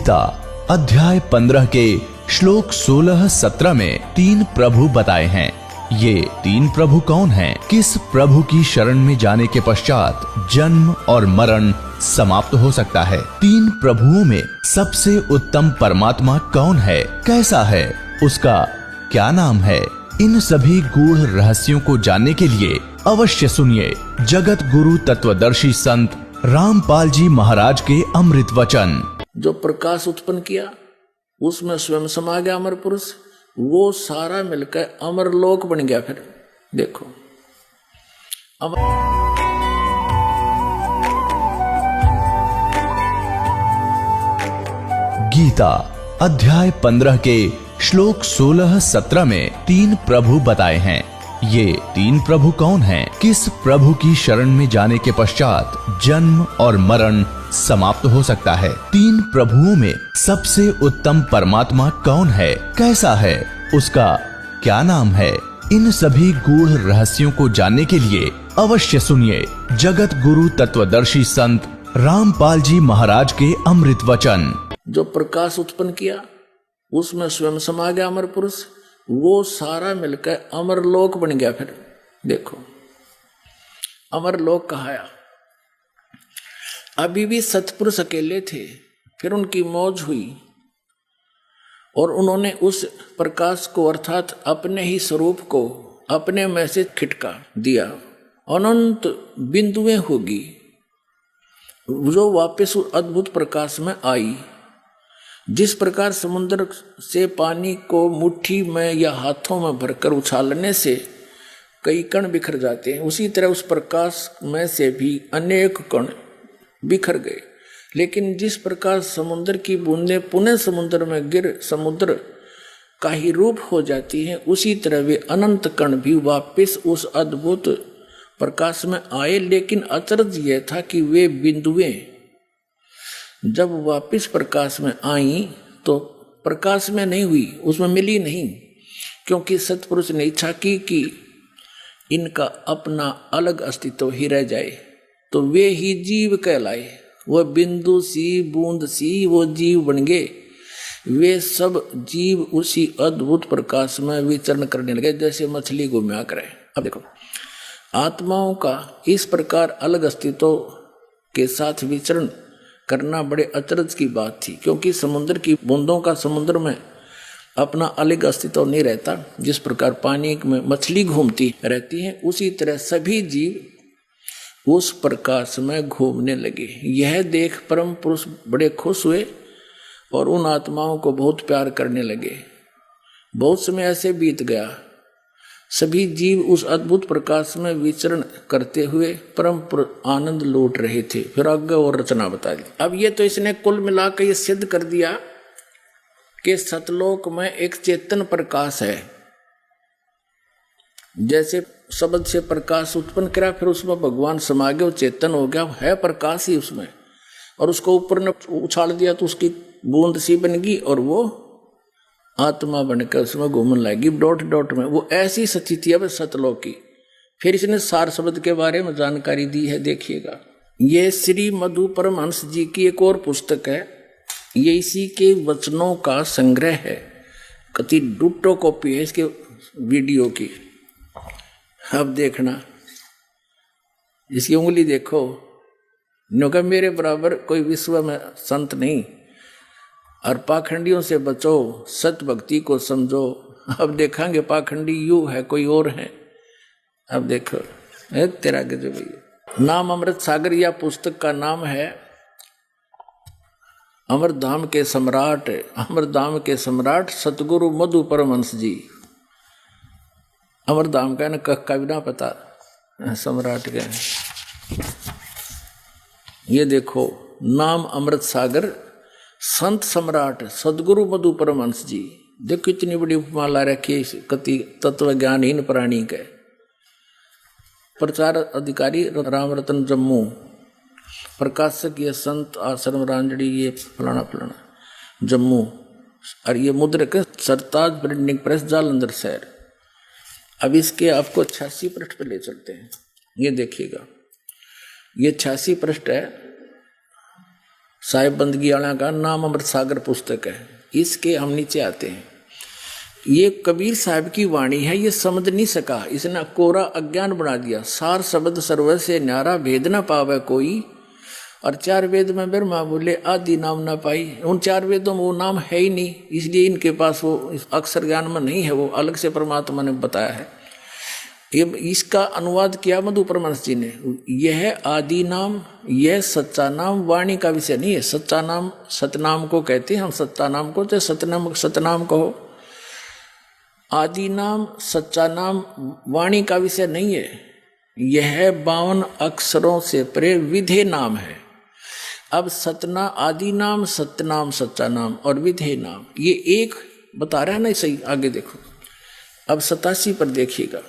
गीता अध्याय 15 के श्लोक 16-17 में 3 प्रभु बताए हैं। ये 3 प्रभु कौन हैं? किस प्रभु की शरण में जाने के पश्चात जन्म और मरण समाप्त हो सकता है? 3 प्रभुओं में सबसे उत्तम परमात्मा कौन है? कैसा है? उसका क्या नाम है? इन सभी गूढ़ रहस्यों को जानने के लिए अवश्य सुनिए जगत गुरु तत्वदर्शी संत रामपाल जी महाराज के अमृत वचन। जो प्रकाश उत्पन्न किया उसमें स्वयं समा गया अमर पुरुष, वो सारा मिलकर अमर लोक बन गया। फिर देखो गीता अध्याय 15 के श्लोक 16-17 में 3 प्रभु बताए हैं। ये 3 प्रभु कौन हैं? किस प्रभु की शरण में जाने के पश्चात जन्म और मरण समाप्त हो सकता है? 3 प्रभुओं में सबसे उत्तम परमात्मा कौन है? कैसा है? उसका क्या नाम है? इन सभी गूढ़ रहस्यों को जानने के लिए अवश्य सुनिए जगत गुरु तत्वदर्शी संत रामपाल जी महाराज के अमृत वचन। जो प्रकाश उत्पन्न किया उसमें स्वयं समा गया अमर पुरुष, वो सारा मिलकर अमर लोक बन गया। फिर देखो अमर लोक कहाया। अभी भी सतपुरुष अकेले थे, फिर उनकी मौज हुई और उन्होंने उस प्रकाश को अर्थात अपने ही स्वरूप को अपने में से खिटका दिया। अनंत बिंदुएं होगी जो वापस उस अद्भुत प्रकाश में आई। जिस प्रकार समुद्र से पानी को मुट्ठी में या हाथों में भरकर उछालने से कई कण बिखर जाते हैं, उसी तरह उस प्रकाश में से भी अनेक कण बिखर गए। लेकिन जिस प्रकार समुद्र की बूंदें पुनः समुद्र में गिर समुद्र का ही रूप हो जाती हैं, उसी तरह वे अनंत कण भी वापस उस अद्भुत प्रकाश में आए। लेकिन अचरज यह था कि वे बिंदुएं जब वापस प्रकाश में आई तो प्रकाश में नहीं हुई, उसमें मिली नहीं, क्योंकि सतपुरुष ने इच्छा की कि इनका अपना अलग अस्तित्व ही रह जाए, तो वे ही जीव कहलाए। वह बिंदु सी बूंद सी वो जीव बन गए। वे सब जीव उसी अद्भुत प्रकाश में विचरण करने लगे जैसे मछली घूमया करे। अब देखो आत्माओं का इस प्रकार अलग अस्तित्व के साथ विचरण करना बड़े अचरज की बात थी, क्योंकि समुद्र की बूंदों का समुद्र में अपना अलग अस्तित्व नहीं रहता। जिस प्रकार पानी में मछली घूमती रहती है, उसी तरह सभी जीव उस प्रकाश में घूमने लगे। यह देख परम पुरुष बड़े खुश हुए और उन आत्माओं को बहुत प्यार करने लगे। बहुत समय ऐसे बीत गया, सभी जीव उस अद्भुत प्रकाश में विचरण करते हुए परम आनंद लूट रहे थे। फिर आगे और रचना बता दी। अब ये तो इसने कुल मिलाकर ये सिद्ध कर दिया कि सतलोक में एक चेतन प्रकाश है। जैसे शब्द से प्रकाश उत्पन्न करा, फिर उसमें भगवान समा गए, वो चेतन हो गया, है प्रकाश ही उसमें, और उसको ऊपर ने उछाल दिया तो उसकी बूंद सी बन गई और वो आत्मा बनकर उसमें घूमने लगी डॉट डॉट में। वो ऐसी स्थिति है सतलोक की। फिर इसने सार शब्द के बारे में जानकारी दी है, देखिएगा। ये श्री मधु परमहंस जी की एक और पुस्तक है, ये इसी के वचनों का संग्रह है। कति डुट्टो कॉपी है इसके वीडियो की। अब देखना, इसकी उंगली देखो, न्योंकि मेरे बराबर कोई विश्व में संत नहीं, और पाखंडियों से बचो, सत भक्ति को समझो। अब देखेंगे पाखंडी यू है कोई और है। अब देखो तेरा गजब भैया। नाम अमृत सागर, या पुस्तक का नाम है अमरधाम के सम्राट। अमरधाम के सम्राट सतगुरु मधु परमहंस जी। अमरधाम का ना कह का भी ना पता, सम्राट के। ये देखो नाम अमृत सागर, संत सम्राट सदगुरु मधु परमहंस जी। देखो इतनी बड़ी उपमाला रखी कति तत्व ज्ञानहीन प्राणी के। प्रचार अधिकारी राम रतन जम्मू, प्रकाशक ये संत आश्रम रांजड़ी, ये फलाना फलाना जम्मू, और ये मुद्रक सरताज प्रिंटिंग प्रेस जालंधर शहर। अब इसके आपको 86 पृष्ठ पे ले चलते हैं। ये देखिएगा, ये 86 पृष्ठ है साहिब बंदगी वाला का नाम अमृत सागर पुस्तक है। इसके हम नीचे आते हैं। ये कबीर साहब की वाणी है, ये समझ नहीं सका, इसने कोरा अज्ञान बना दिया। सार शब्द सर्व से न्यारा, भेद न पावे कोई। और 4 वेद में ब्रह्मा बोले आदि नाम ना पाई। उन 4 वेदों में वो नाम है ही नहीं, इसलिए इनके पास वो अक्षर ज्ञान में नहीं है, वो अलग से परमात्मा ने बताया है। ये इसका अनुवाद किया मधु परमहंस जी ने। यह आदि नाम, यह सच्चा नाम वाणी का विषय नहीं है। सच्चा नाम सतनाम को कहते हैं हम, सच्चा नाम को चाहे सतनाम कहो। आदि नाम सच्चा नाम वाणी का विषय नहीं है। यह 52 अक्षरों से परे विधेय नाम है। अब सतना आदि नाम, सतनाम सच्चा नाम और विधेय नाम, ये एक बता रहा है ना सही। आगे देखो, अब 87 पर देखिएगा।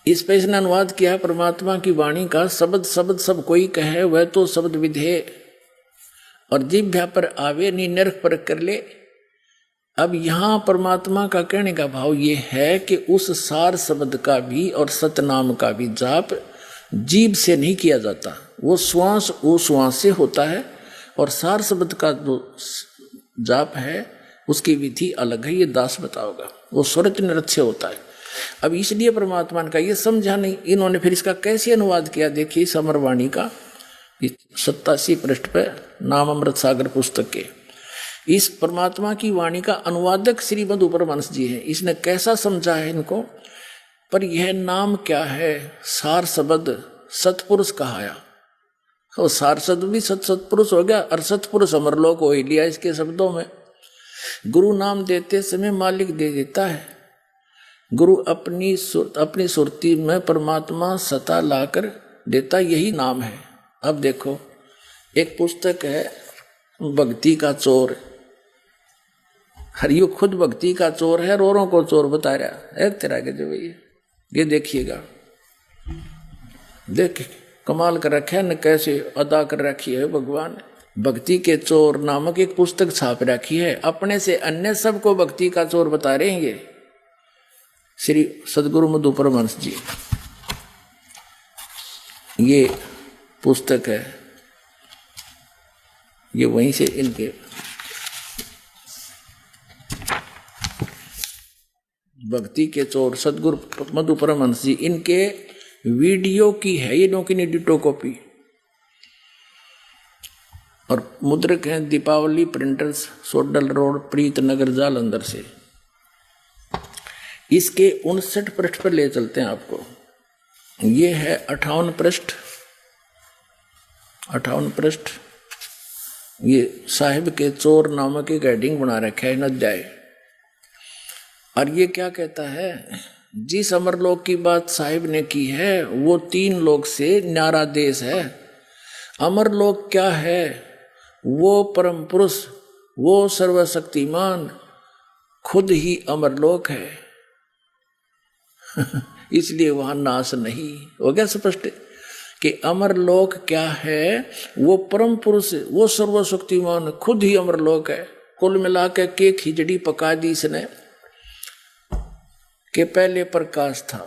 इस पे इसने अनुवाद किया परमात्मा की वाणी का। शब्द सब कोई कहे, वह तो शब्द विधेय और जिह्वा पर आवे, नी नरक पर कर ले। अब यहां परमात्मा का कहने का भाव ये है कि उस सार शब्द का भी और सतनाम का भी जाप जीभ से नहीं किया जाता, वो श्वास से होता है। और सार शब्द का जो जाप है उसकी विधि अलग है, ये दास बताओगा। वो स्वरत नृत्य से होता है। अब इसलिए परमात्मा का ये समझा नहीं। इन्होंने फिर इसका कैसे अनुवाद किया, देखिए समरवाणी का 87 पृष्ठ पे नाम अमृत सागर पुस्तक के। इस परमात्मा की वाणी का अनुवादक श्री मधु परमहंस जी हैं। इसने कैसा समझा है इनको। पर यह नाम क्या है, सार शब्द सतपुरुष कहाया। और सार शब्द भी सतपुरुष हो गया और सतपुरुष अमरलोक हो ही लिया इसके शब्दों में। गुरु नाम देते समय मालिक दे देता है। गुरु अपनी सुरती में परमात्मा सता लाकर देता, यही नाम है। अब देखो, एक पुस्तक है भक्ति का चोर। हरियो खुद भक्ति का चोर है, रोरों को चोर बता रहा है। एक तरह के जो ये देखिएगा, देख कमाल कर रखा है न, कैसे अदा कर रखी है भगवान। भक्ति के चोर नामक एक पुस्तक छाप रखी है। अपने से अन्य सबको भक्ति का चोर बता रहे हैं ये श्री सदगुरु मधु परमहंस जी। ये पुस्तक है, ये वहीं से इनके भक्ति के चोर सदगुरु मधु परमहंस जी, इनके वीडियो की है ये की डिटो कॉपी। और मुद्रक हैं दीपावली प्रिंटर्स, सोडल रोड, प्रीत नगर, जालंधर से। इसके 59 पृष्ठ पर ले चलते हैं आपको। ये है 58 पृष्ठ, 58 पृष्ठ। ये साहिब के चोर नामक एक हेडिंग बना रखा है अध्याय। और ये क्या कहता है, जिस अमरलोक की बात साहिब ने की है वो 3 लोक से न्यारा देश है। अमरलोक क्या है, वो परम पुरुष, वो सर्वशक्तिमान खुद ही अमरलोक है। इसलिए वहां नाश नहीं हो गया। स्पष्ट कि अमरलोक क्या है, वो परम पुरुष, वो सर्वशक्तिमान खुद ही अमरलोक है। कुल मिला के खिचड़ी पका दी इसने। के पहले प्रकाश था,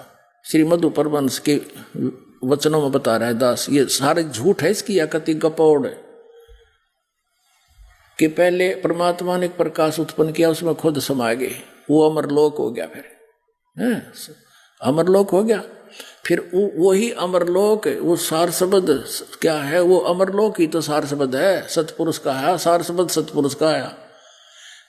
श्री मधु परमहंस के वचनों में बता रहा है दास। ये सारे झूठ है इसकी, याकति गपौड़ है कि पहले परमात्मा ने एक प्रकाश उत्पन्न किया, उसमें खुद समा गए, वो अमरलोक हो गया। फिर अमरलोक हो गया। फिर वही अमरलोक, वो सार शब्द क्या है, वो अमरलोक ही तो सार शब्द है, सतपुरुष का है। सार शब्द सतपुरुष का आया।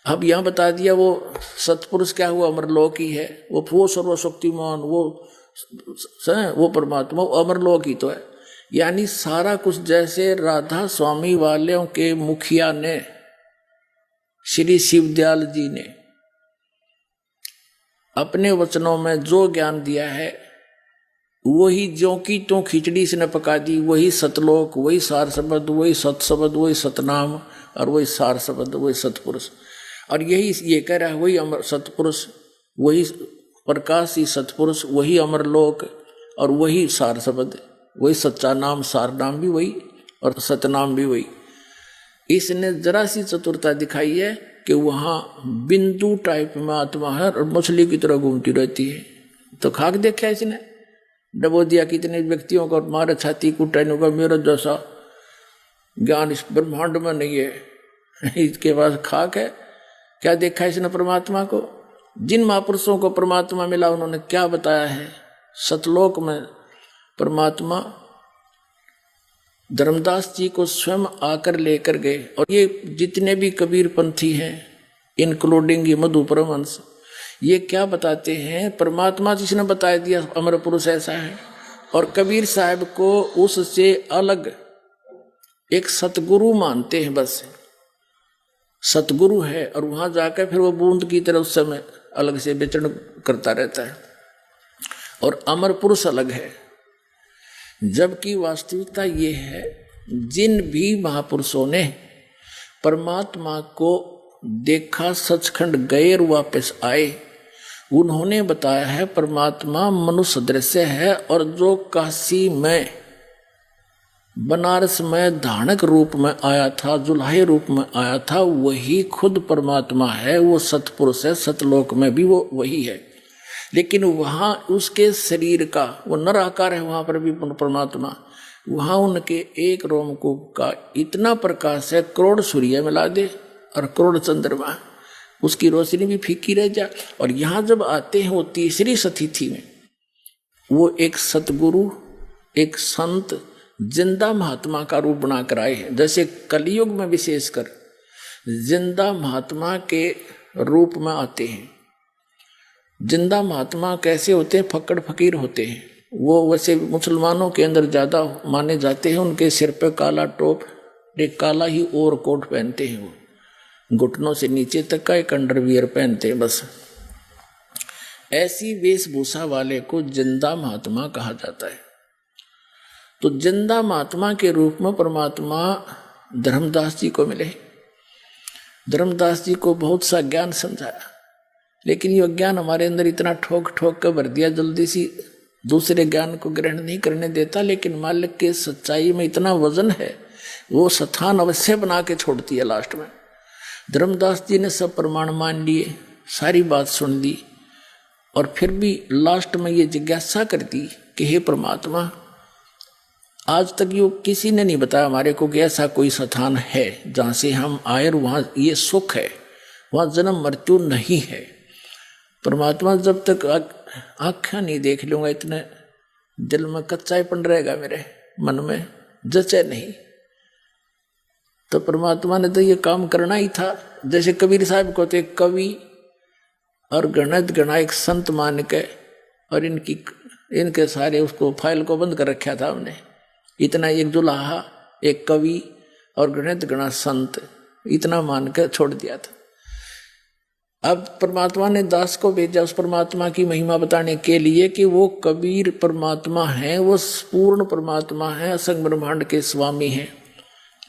अब यहाँ बता दिया वो सतपुरुष क्या हुआ, अमरलोक ही है। वो सर्वशक्तिमान, वो परमात्मा, वो अमरलोक ही तो है। यानी सारा कुछ जैसे राधा स्वामी वालों के मुखिया ने, श्री शिवदयाल जी ने अपने वचनों में जो ज्ञान दिया है, वही ज्यों की त्यों खिचड़ी से न पका दी। वही सतलोक, वही सार शब्द, वही सत शब्द, वही सतनाम और वही सार शब्द, वही सतपुरुष। और यही ये कह रहा है, वही अमर सतपुरुष, वही प्रकाश ही सतपुरुष, वही अमरलोक और वही सार शब्द, वही सच्चा नाम, सार नाम भी वही और सतनाम भी वही। इसने जरा सी चतुरता दिखाई है कि वहाँ बिंदु टाइप में आत्मा है और मछली की तरह घूमती रहती है। तो खाक देखा इसने, डबो दिया कितने व्यक्तियों को, मारे छाती कुटाने का मेरा जैसा ज्ञान इस ब्रह्मांड में नहीं है, इसके पास खाक है। क्या देखा इसने परमात्मा को? जिन महापुरुषों को परमात्मा मिला उन्होंने क्या बताया है? सतलोक में परमात्मा धर्मदास जी को स्वयं आकर लेकर गए। और ये जितने भी कबीर पंथी हैं, इंक्लूडिंग ये मधु परमहंस, ये क्या बताते हैं? परमात्मा जिसने बता दिया अमर पुरुष ऐसा है, और कबीर साहब को उससे अलग एक सतगुरु मानते हैं। बस सतगुरु है, और वहां जाकर फिर वो बूंद की तरह उस समय अलग से विचरण करता रहता है, और अमर पुरुष अलग है। जबकि वास्तविकता ये है, जिन भी महापुरुषों ने परमात्मा को देखा, सचखंड गए और वापस आए, उन्होंने बताया है परमात्मा मनुष्य दृश्य है, और जो काशी में बनारस में धानक रूप में आया था, जुल्हे रूप में आया था, वही खुद परमात्मा है। वो सतपुरुष है, सतलोक में भी वो वही है। लेकिन वहाँ उसके शरीर का वो नर आकार है, वहाँ पर भी परमात्मा, वहाँ उनके एक रोमकूप का इतना प्रकाश है, करोड़ सूर्य मिला दे और करोड़ चंद्रमा, उसकी रोशनी भी फीकी रह जाए। और यहाँ जब आते हैं वो तीसरी सतिथि में, वो एक सतगुरु, एक संत, जिंदा महात्मा का रूप बनाकर आए हैं। जैसे कलयुग में विशेषकर जिंदा महात्मा के रूप में आते हैं। जिंदा महात्मा कैसे होते हैं? फक्कड़ फकीर होते हैं। वो वैसे मुसलमानों के अंदर ज़्यादा माने जाते हैं। उनके सिर पे काला टोप, एक काला ही ओवर कोट पहनते हैं, वो घुटनों से नीचे तक का एक अंडरवियर पहनते हैं। बस ऐसी वेशभूषा वाले को जिंदा महात्मा कहा जाता है। तो जिंदा महात्मा के रूप में परमात्मा धर्मदास जी को मिले। धर्मदास जी को बहुत सा ज्ञान समझाया, लेकिन ये ज्ञान हमारे अंदर इतना ठोक ठोक कर भर दिया, जल्दी सी दूसरे ज्ञान को ग्रहण नहीं करने देता। लेकिन मालिक के सच्चाई में इतना वजन है, वो स्थान अवश्य बना के छोड़ती है लास्ट में। धर्मदास जी ने सब प्रमाण मान लिए, सारी बात सुन ली, और फिर भी लास्ट में ये जिज्ञासा कर दी कि हे परमात्मा, आज तक यो किसी ने नहीं बताया हमारे को कि ऐसा कोई स्थान है जहाँ से हम आए और वहाँ ये सुख है, वहाँ जन्म मृत्यु नहीं है। परमात्मा, जब तक आँखें नहीं देख लूँगा, इतने दिल में कच्चापन रहेगा, मेरे मन में जचे नहीं। तो परमात्मा ने तो ये काम करना ही था। जैसे कबीर साहब को थे कवि और गणित गणायक संत मान के, और इनके सारे उसको फाइल को बंद कर रखा था हमने। इतना एक जुलाहा, एक कवि और गणित गणा संत, इतना मान कर छोड़ दिया था। अब परमात्मा ने दास को भेजा उस परमात्मा की महिमा बताने के लिए कि वो कबीर परमात्मा है, वो पूर्ण परमात्मा है, असंग ब्रह्मांड के स्वामी हैं।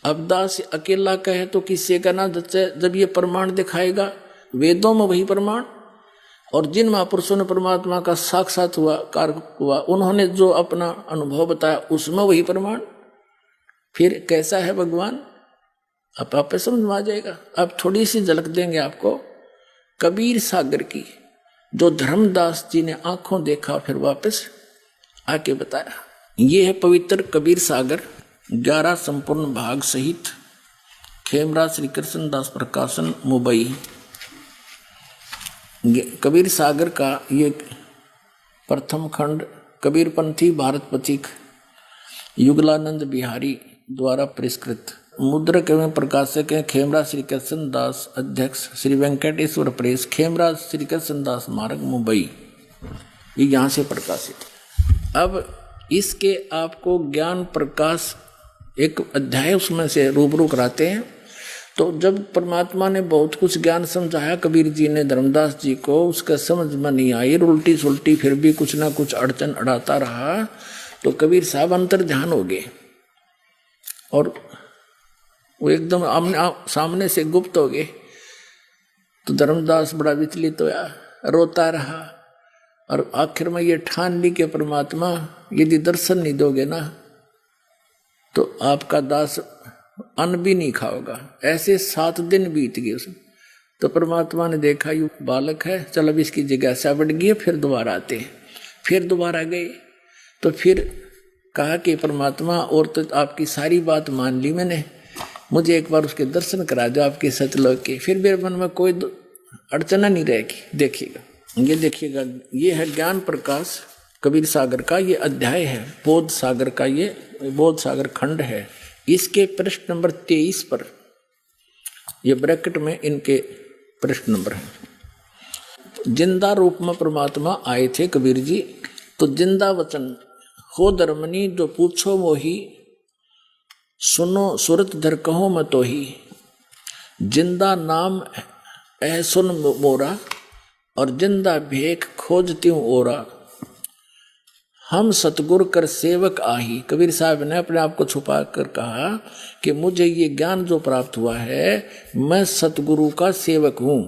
अब दास अकेला कहे तो किससे का ना जचे? जब ये प्रमाण दिखाएगा, वेदों में वही प्रमाण, और जिन महापुरुषों ने परमात्मा का साक्षात हुआ कार्य हुआ, उन्होंने जो अपना अनुभव बताया उसमें वही प्रमाण। फिर कैसा है भगवान, अब आप समझ में आ जाएगा। अब थोड़ी सी झलक देंगे आपको कबीर सागर की, जो धर्मदास जी ने आंखों देखा फिर वापस आके बताया। ये है पवित्र कबीर सागर, 11 संपूर्ण भाग सहित, खेमराज श्री कृष्ण दास प्रकाशन, मुंबई। कबीर सागर का ये प्रथम खंड कबीरपंथी भारत पथिक युगलानंद बिहारी द्वारा परिष्कृत, मुद्रक एवं प्रकाशक हैं खेमराज श्री कृष्ण दास, अध्यक्ष श्री वेंकटेश्वर प्रेस, खेमराज श्री कृष्ण दास मार्ग, मुंबई। ये यहाँ से प्रकाशित। अब इसके आपको ज्ञान प्रकाश एक अध्याय उसमें से रूबरू कराते हैं। तो जब परमात्मा ने बहुत कुछ ज्ञान समझाया कबीर जी ने धर्मदास जी को, उसका समझ में नहीं आई, उल्टी सुल्टी फिर भी कुछ ना कुछ अड़चन अड़ाता रहा, तो कबीर साहब अंतर ध्यान हो गए और वो एकदम सामने से गुप्त हो गए। तो धर्मदास बड़ा विचलित होया, रोता रहा, और आखिर में ये ठान ली कि परमात्मा यदि दर्शन नहीं दोगे ना तो आपका दास अन्न भी नहीं खाओगा। ऐसे 7 दिन बीत गए उसमें। तो परमात्मा ने देखा यू बालक है, चल अब इसकी जिज्ञासा बढ़ गई है, फिर दोबारा आते हैं। फिर दोबारा गए तो फिर कहा कि परमात्मा और तो आपकी सारी बात मान ली मैंने, मुझे एक बार उसके दर्शन करा दो आपके सतलोक के, फिर मेरे मन में कोई अड़चना नहीं रहेगी। देखिएगा, ये देखिएगा, ये है ज्ञान प्रकाश कबीर सागर का, ये अध्याय है बोध सागर का, ये बोध सागर खंड है। इसके पृष्ठ नंबर 23 पर, ये ब्रैकेट में इनके पृष्ठ नंबर है। जिंदा रूप में परमात्मा आए थे कबीर जी, तो जिंदा वचन हो धर्मनी जो पूछो मोही, सुनो सुरत धर कहो मैं तो ही। जिंदा नाम ऐ सुन मोरा, और जिंदा भेख खोजती हूँ ओरा। हम सतगुरु कर सेवक आही। कबीर साहब ने अपने आप को छुपा कर कहा कि मुझे ये ज्ञान जो प्राप्त हुआ है, मैं सतगुरु का सेवक हूँ,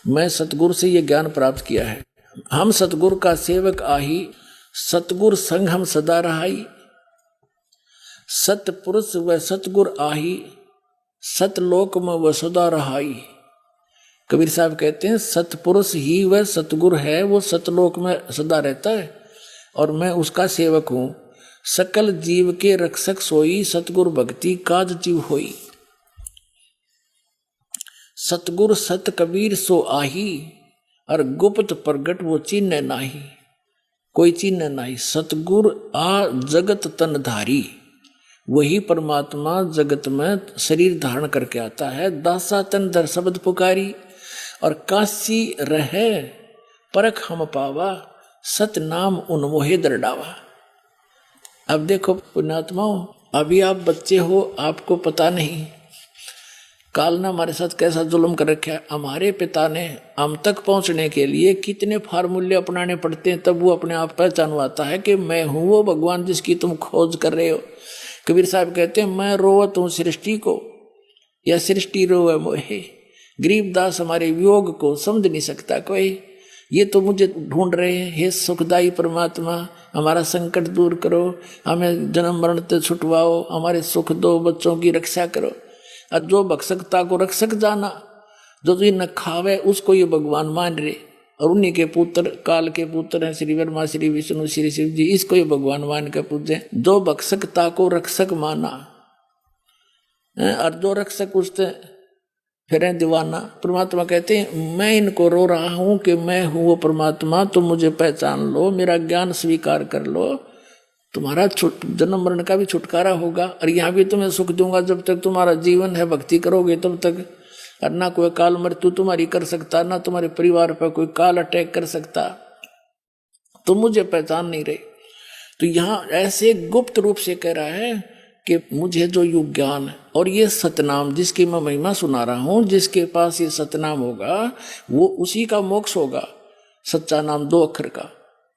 मैं सतगुरु से ये ज्ञान प्राप्त किया है। हम सतगुरु का सेवक आही, सतगुरु संग हम सदा रहाई। सतपुरुष व सतगुरु आही, सतलोक में वह सदा रहाई। कबीर साहब कहते हैं सतपुरुष ही वह सतगुरु है, वो सतलोक में सदा रहता है और मैं उसका सेवक हूं। सकल जीव के रक्षक सोई, सतगुरु भक्ति काज जीव होई। सतगुरु सत कबीर सो आही, और गुप्त प्रगट वो चिन्ह नाही। कोई चिन्ह नहीं। सतगुरु आ जगत तन धारी, वही परमात्मा जगत में शरीर धारण करके आता है। दासा तन दर शब्द पुकारी, और काशी रहे परख हम पावा, सत नाम उन्मोहे दरडावा। अब देखो पुण्यात्माओं, अभी आप बच्चे हो, आपको पता नहीं काल ने हमारे साथ कैसा जुल्म कर रखा है। हमारे पिता ने हम तक पहुंचने के लिए कितने फार्मूले अपनाने पड़ते हैं, तब वो अपने आप पहचानवाता है कि मैं हूं वो भगवान जिसकी तुम खोज कर रहे हो। कबीर साहब कहते हैं मैं रोवत हूं सृष्टि को, या सृष्टि रोवे मोहे। गरीबदास हमारे वियोग को समझ नहीं सकता कोई। ये तो मुझे ढूंढ रहे हैं, हे सुखदाई परमात्मा हमारा संकट दूर करो, हमें जन्म मरण से छुटवाओ, हमारे सुख दो, बच्चों की रक्षा करो। और जो भक्षकता को रक्षक जाना, जो तुझे न खावे उसको ये भगवान मान रहे, और उन्हीं के पुत्र काल के पुत्र हैं श्री ब्रह्मा श्री विष्णु श्री शिव जी, इसको ये भगवान मान के पूजे। जो भक्षकता को रक्षक माना, और जो रक्षक उससे फिर दीवाना। परमात्मा कहते हैं मैं इनको रो रहा हूं कि मैं हूं वो परमात्मा, तुम मुझे पहचान लो, मेरा ज्ञान स्वीकार कर लो, तुम्हारा जन्म मरण का भी छुटकारा होगा, और यहाँ भी तुम्हें सुख दूंगा। जब तक तुम्हारा जीवन है भक्ति करोगे तब तक, और ना कोई काल मृत्यु तुम्हारी कर सकता, ना तुम्हारे परिवार पर कोई काल अटैक कर सकता। तुम मुझे पहचान नहीं रहे। तो यहाँ ऐसे गुप्त रूप से कह रहा है कि मुझे जो युग ज्ञान और ये सतनाम जिसकी मैं महिमा सुना रहा हूं, जिसके पास ये सतनाम होगा वो उसी का मोक्ष होगा। सच्चा नाम 2 अक्षर का,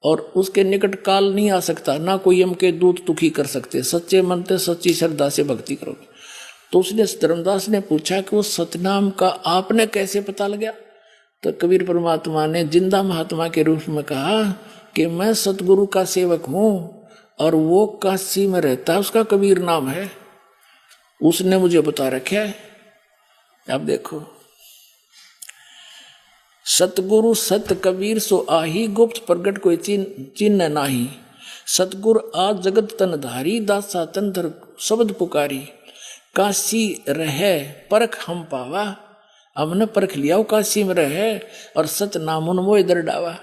और उसके निकट काल नहीं आ सकता, ना कोई यम के दूत दुखी कर सकते। सच्चे मन से सच्ची श्रद्धा से भक्ति करोगे। तो उसने धर्मदास ने पूछा कि वो सतनाम का आपने कैसे पता लगा? तो कबीर परमात्मा ने जिंदा महात्मा के रूप में कहा कि मैं सतगुरु का सेवक हूं, और वो काशी में रहता है, उसका कबीर नाम है, उसने मुझे बता रखा है। अब देखो, सतगुरु सत कबीर सो आही, गुप्त प्रगट कोई चिन्ह नाही। सतगुरु आ जगत तन धारी, दासा तन धर शब्द पुकारी। काशी रहे परख हम पावा, हमने परख लिया वो काशी में रहे, और सत नाम उन्मोह दरडावा।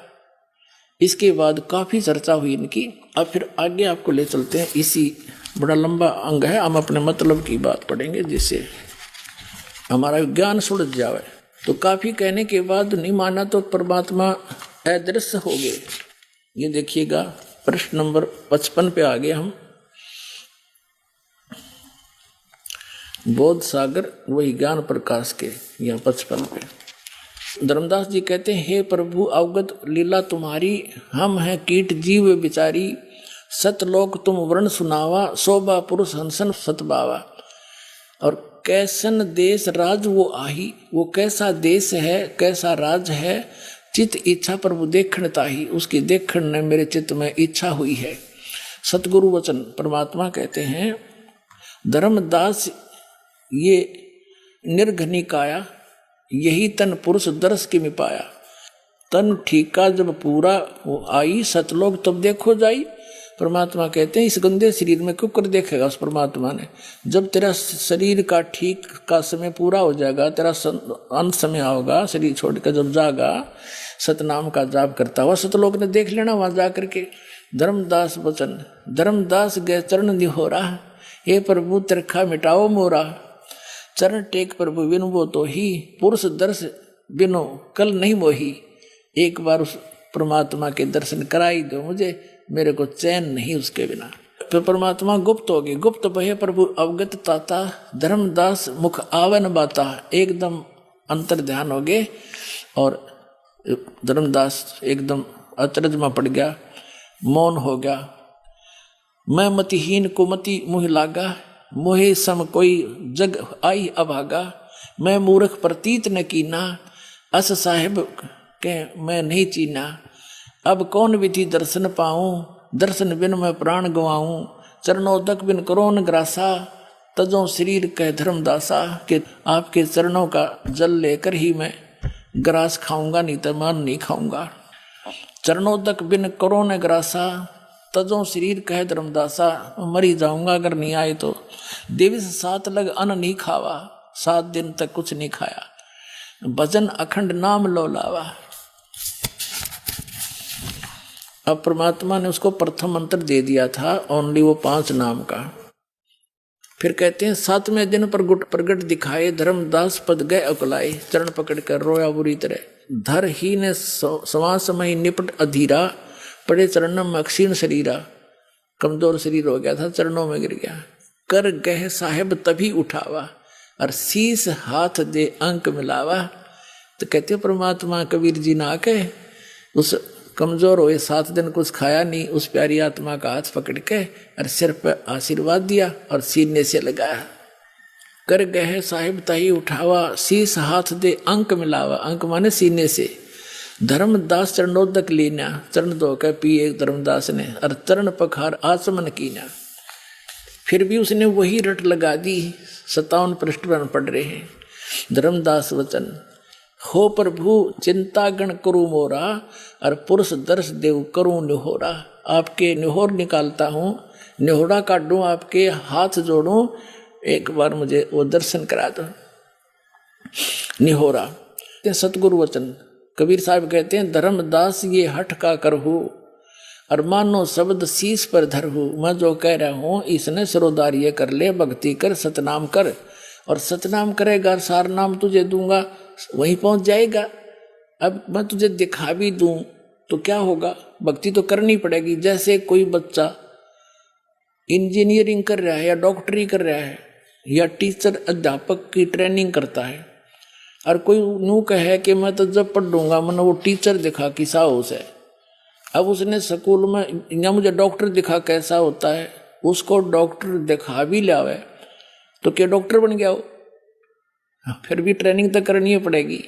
इसके बाद काफी चर्चा हुई इनकी। अब फिर आगे आपको ले चलते हैं। इसी बड़ा लंबा अंग है, हम अपने मतलब की बात पढ़ेंगे जिससे हमारा ज्ञान सुलझ जाए। तो काफी कहने के बाद नहीं माना तो परमात्मा अदृश्य हो गए। ये देखिएगा प्रश्न नंबर 55 पे आ गए हम। बोध सागर वही ज्ञान प्रकाश के यहाँ 55 पे धर्मदास जी कहते हैं, हे प्रभु अवगत लीला तुम्हारी, हम हैं कीट जीव बिचारी। सतलोक तुम वर्ण सुनावा, शोभा पुरुष हंसन सतबावा। और कैसन देश राज वो आही, वो कैसा देश है, कैसा राज है। चित इच्छा प्रभु देखण ताही, उसकी देखण ने मेरे चित्त में इच्छा हुई है। सतगुरु वचन परमात्मा कहते हैं, धर्मदास ये निर्घनी काया, यही तन पुरुष दर्श की मिपाया। तन ठीका जब पूरा वो आई, सतलोक तब देखो जाई। परमात्मा कहते हैं इस गंदे शरीर में क्यों कर देखेगा उस परमात्मा ने। जब तेरा शरीर का ठीक का समय पूरा हो जाएगा, तेरा अंत समय होगा, शरीर छोड़कर जब जागा, सतनाम का जाप करता हुआ सतलोक ने देख लेना वहां जा करके। धर्मदास वचन, धर्मदास गए चरण निहोरा, हे प्रभु तिरखा मिटाओ मोरा। चरण टेक प्रभु बिनु वो तो ही, पुरुष दर्श बिनु कल नहीं मोही। एक बार उस परमात्मा के दर्शन कराई दो मुझे, मेरे को चैन नहीं उसके बिना। फिर परमात्मा गुप्त होगी, गुप्त बहे प्रभु अवगत ताता, धर्मदास मुख आवन बाता। एकदम अंतर ध्यान हो गए और धर्मदास एकदम अचरज में पड़ गया, मौन हो गया। मैं मतिहीन को मति मुँह लागा, मोहे सम कोई जग आई अभागा। मैं मूर्ख प्रतीत न कीना, अस साहिब के मैं नहीं चीना। अब कौन विधि दर्शन पाऊं, दर्शन बिन मैं प्राण गवाऊं। चरणोदक बिन करो न ग्रासा, तजो शरीर कह धर्मदासा। कि आपके चरणों का जल लेकर ही मैं ग्रास खाऊंगा, नहीं तो मान नहीं खाऊंगा। चरणोदक बिन करो न ग्रासा, तजो शरीर कह धर्मदासा। मरी जाऊंगा अगर नहीं आए तो। दिवस 7 लग अन्न नहीं खावा, 7 दिन तक कुछ नहीं खाया। भजन अखंड नाम लो लावा। अब परमात्मा ने उसको प्रथम मंत्र दे दिया था, ओनली वो 5 नाम का। फिर कहते हैं 7वें दिन पर गुट प्रगट दिखाए, धर्मदास पद गए अकुलाए। चरण पकड़ कर रोया बुरी तरह। धर ही ने सवा समय निपट अधीरा, पड़े चरणों में अक्षीण शरीरा। कमजोर शरीर हो गया था, चरणों में गिर गया। कर गह साहेब तभी उठावा, और शीस हाथ दे अंक मिलावा। तो कहते परमात्मा कबीर जी ना के उस कमजोर हुए 7 दिन कुछ खाया नहीं, उस प्यारी आत्मा का हाथ पकड़ के और सिर पर आशीर्वाद दिया और सीने से लगाया। कर गए साहिब ताही उठावा, शीस हाथ दे अंक मिलावा। अंक माने सीने से। धर्मदास चरणोदक लीना, चरण धो के पिए धर्मदास ने, और चरण पखार आचमन कीना। फिर भी उसने वही रट लगा दी। 57 पृष्ठ पर पढ़ रहे हैं। धर्मदास वचन, हो प्रभु चिंता गण करूँ मोरा, और पुरुष दर्श देव करूँ निहोरा। आपके निहोर निकालता हूँ, निहोरा काटूँ, आपके हाथ जोड़ूं, एक बार मुझे वो दर्शन करा दो। निहोरा सतगुरु वचन। कबीर साहब कहते हैं धर्मदास ये हठ का करहु, और मानो शब्द शीश पर धरहु। मैं जो कह रहा हूँ इसने सरोदारिये कर ले, भक्ति कर, सतनाम कर। और सतनाम करेगा, सार नाम तुझे दूंगा, वहीं पहुंच जाएगा। अब मैं तुझे दिखा भी दूं तो क्या होगा, भक्ति तो करनी पड़ेगी। जैसे कोई बच्चा इंजीनियरिंग कर रहा है या डॉक्टरी कर रहा है या टीचर अध्यापक की ट्रेनिंग करता है, और कोई यूँ कहे कि मैं तो जब पढ़ लूँगा, मैंने वो टीचर दिखा किसा हो से। अब उसने स्कूल में या मुझे डॉक्टर दिखा कैसा होता है, उसको डॉक्टर दिखा भी लावे तो क्या डॉक्टर बन गया हो? फिर भी ट्रेनिंग तो करनी पड़ेगी।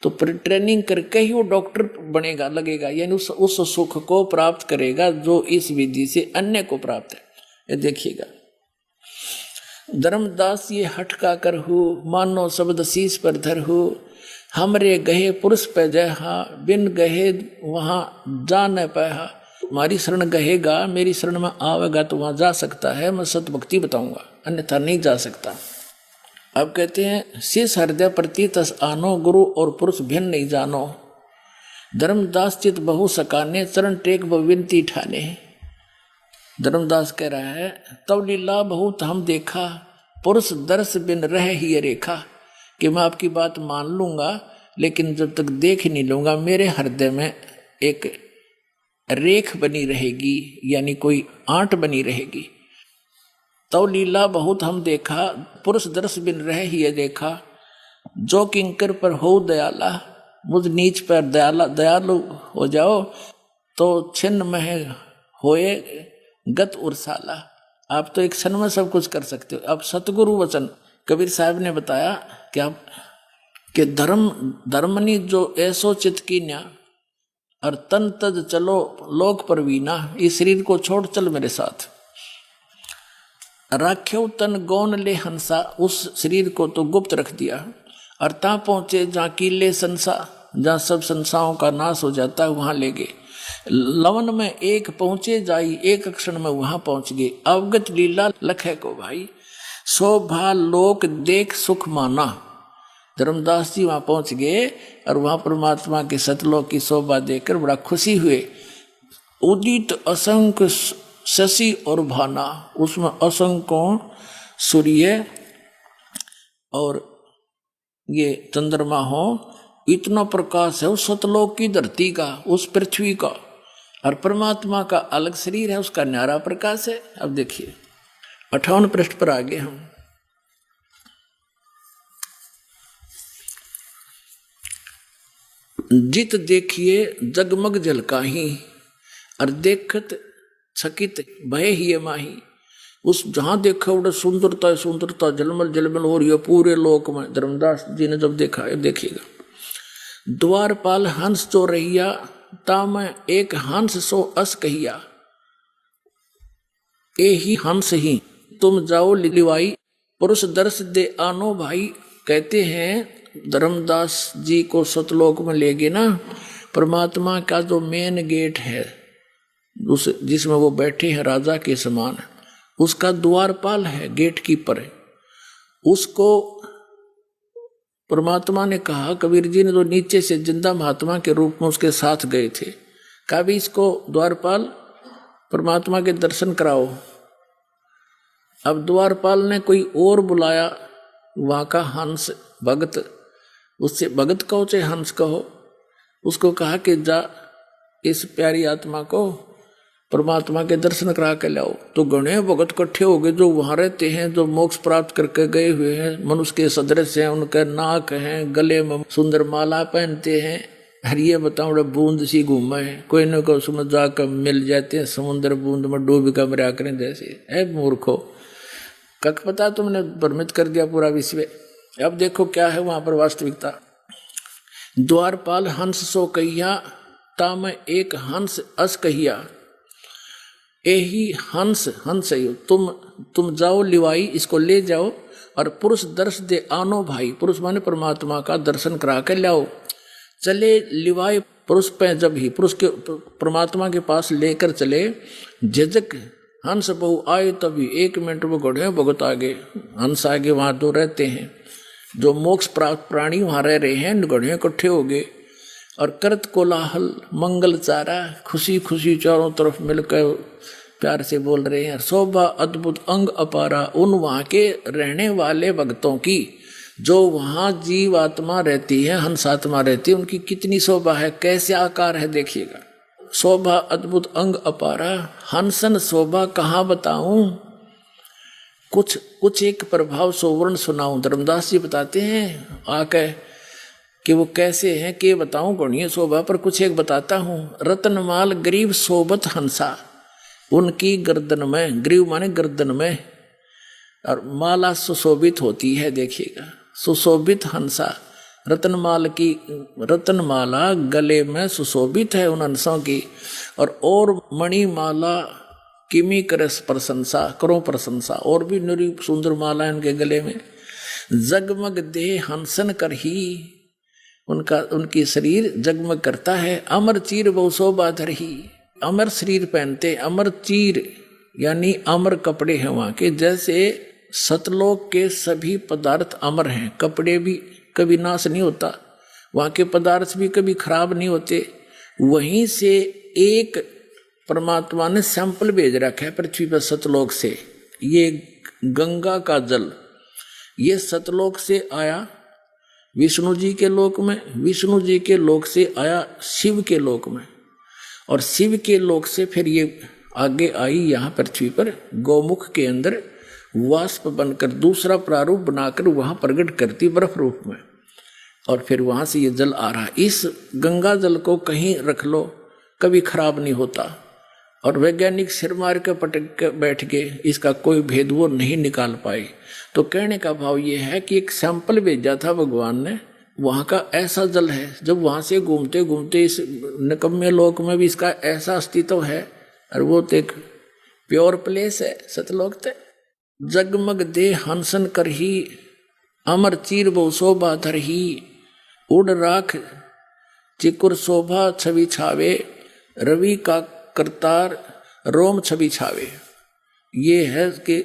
तो ट्रेनिंग करके ही वो डॉक्टर बनेगा, लगेगा, यानी उस सुख को प्राप्त करेगा जो इस विधि से अन्य को प्राप्त है। ये देखिएगा, धर्मदास ये हठ का करहु, मानो शब्द शीश पर धरहु। हमरे गहे पुरुष पे जहा, बिन गहे वहाँ जा न पाया। हमारी शरण गहेगा, मेरी शरण में आवेगा तो वहाँ जा सकता है, मैं सत भक्ति बताऊंगा, अन्यथा नहीं जा सकता। अब कहते हैं शीश हृदय प्रति तस आनो, गुरु और पुरुष भिन्न नहीं जानो। धर्मदास चित बहु सकाने, चरण टेक विनती ठाने। धर्मदास कह रहा है तब लीला बहुत हम देखा, पुरुष दर्श बिन रह ही रेखा। कि मैं आपकी बात मान लूंगा, लेकिन जब तक देख नहीं लूंगा मेरे हृदय में एक रेख बनी रहेगी, यानी कोई आंट बनी रहेगी। तो लीला बहुत हम देखा, पुरुष दर्श बिन रह ही देखा। जो किंकर पर हो दयाला, मुझ नीच पर दयालु हो जाओ, तो छिन्न में होए गत उर्साला। आप तो एक क्षण में सब कुछ कर सकते हो। अब सतगुरु वचन कबीर साहब ने बताया कि धर्मनी जो ऐसो चित कीन्या, और तन तज चलो लोक परवीना। इस शरीर को छोड़ चल मेरे साथ। राख्यो तन गौन ले हंसा, उस शरीर को तो गुप्त रख दिया। और ता पहुंचे जहाँ कीले संसा, जहाँ सब संसाओं का नाश हो जाता है, वहां ले गए। लवन में एक पहुंचे जाई, एक क्षण में वहां पहुंच गए। अवगत लीला लखे को भाई, शोभा लोक देख सुख माना। धर्मदास जी वहां पहुंच गए और वहां परमात्मा के सतलोक की शोभा देखकर बड़ा खुशी हुए। उदित असंख्य शशि और भाना, उसमें असंख्यों सूर्य और ये चंद्रमा हो, इतना प्रकाश है उस सतलोक की धरती का, उस पृथ्वी का। और परमात्मा का अलग शरीर है, उसका न्यारा प्रकाश है। अब देखिए 58 पृष्ठ पर आगे हम। जित देखिए जगमग झलकाही, और देखत छकित भय ही माही। उस जहां देखा उड़ा सुंदरता सुंदरता जलमल जलमल हो रही है पूरे लोक में। धर्मदास जी ने जब देखा है, देखिएगा। द्वारपाल हंस चो रहिया, ताम एक हंस सो अस कहिया। ए ही हंस ही तुम जाओ लिवाई, पुरुष दर्श दे आनो भाई। कहते हैं धर्मदास जी को सतलोक में ले गए ना, परमात्मा का जो मेन गेट है उस जिसमें वो बैठे हैं राजा के समान, उसका द्वारपाल है, गेट कीपर है। उसको परमात्मा ने कहा, कबीर जी ने तो नीचे से जिंदा महात्मा के रूप में उसके साथ गए थे, कहा भी इसको द्वारपाल परमात्मा के दर्शन कराओ। अब द्वारपाल ने कोई और बुलाया, वहां का हंस भगत, उससे भगत कहो चाहे हंस कहो, उसको कहा कि जा इस प्यारी आत्मा को परमात्मा के दर्शन करा के लाओ। तो गणे भगत इकट्ठे हो गए जो वहां रहते हैं, जो मोक्ष प्राप्त करके गए हुए हैं, मनुष्य के सदृश हैं, उनके नाक हैं, गले में सुंदर माला पहनते हैं। हर ये बताओ बूंद सी घूमे है, कोई न कोई उसमें जाकर मिल जाते हैं, समुद्र बूंद में डूब कर मरा करें जैसे। है मूर्खो, कक पता तुमने भ्रमित कर दिया पूरा विश्व। अब देखो क्या है वहां पर वास्तविकता। द्वारपाल हंस सो कहिया, ताम एक हंस अस कहिया। यही हंस हंस है, तुम जाओ लिवाई, इसको ले जाओ, और पुरुष दर्श दे आनो भाई। पुरुष माने परमात्मा का दर्शन करा के लाओ। चले लिवाई, पुरुष पे जब ही पुरुष के परमात्मा के पास लेकर चले। झिझक हंस बहु आए तभी, 1 मिनट में घोड़े भगत आगे, हंस आगे। वहां तो रहते हैं जो मोक्ष प्राप्त प्राणी, वहां रह रहे हैं, घोड़े इकट्ठे हो गए और करत कोलाहल मंगल चारा, खुशी खुशी चारों तरफ मिलकर प्यार से बोल रहे हैं। शोभा अद्भुत अंग अपारा, उन वहां के रहने वाले भक्तों की, जो वहां जीव आत्मा रहती है, हंस आत्मा रहती है, उनकी कितनी शोभा है, कैसे आकार है देखिएगा। शोभा अद्भुत अंग अपारा, हंसन शोभा कहाँ बताऊं, कुछ एक प्रभाव सोवर्ण सुनाऊं। धर्मदास जी बताते हैं आके कि वो कैसे हैं, के बताऊं गणीय शोभा, पर कुछ एक बताता हूं। रत्नमाल गरीब शोभत हंसा, उनकी गर्दन में, ग्रीव माने गर्दन में, और माला सुशोभित होती है देखिएगा। सुशोभित हंसा, रत्नमाला गले में सुशोभित है उन हंसों की, और मणिमाला किमी करे प्रशंसा, करो प्रशंसा, और भी निरी सुंदर माला इनके गले में। जगमग देह हंसन कर ही, उनकी शरीर जगमग करता है। अमर चीर बहु शोभा धर ही, अमर शरीर पहनते, अमर चीर यानी अमर कपड़े हैं वहां के। जैसे सतलोक के सभी पदार्थ अमर हैं, कपड़े भी कभी नाश नहीं होता, वहां के पदार्थ भी कभी खराब नहीं होते। वहीं से एक परमात्मा ने सैंपल भेज रखा है पृथ्वी पर सतलोक से। ये गंगा का जल, ये सतलोक से आया विष्णु जी के लोक में, विष्णु जी के लोक से आया शिव के लोक में, और शिव के लोक से फिर ये आगे आई यहाँ पृथ्वी पर गौमुख के अंदर वाष्प बनकर दूसरा प्रारूप बनाकर वहाँ प्रकट करती बर्फ रूप में, और फिर वहाँ से ये जल आ रहा। इस गंगा जल को कहीं रख लो कभी खराब नहीं होता, और वैज्ञानिक सिर मार के पटक के बैठ गए, इसका कोई भेद वो नहीं निकाल पाए। तो कहने का भाव ये है कि एक सैंपल भेजा था भगवान ने, वहाँ का ऐसा जल है, जब वहाँ से घूमते घूमते इस निकम्मे लोक में भी इसका ऐसा अस्तित्व है, और वो तो एक प्योर प्लेस है सतलोक। ते जगमग दे हंसन कर ही, अमर चीर बहु शोभा धर ही, उड़ राख चिकुर शोभा छवि छावे। रवि का करतार रोम छवि छावे। ये है कि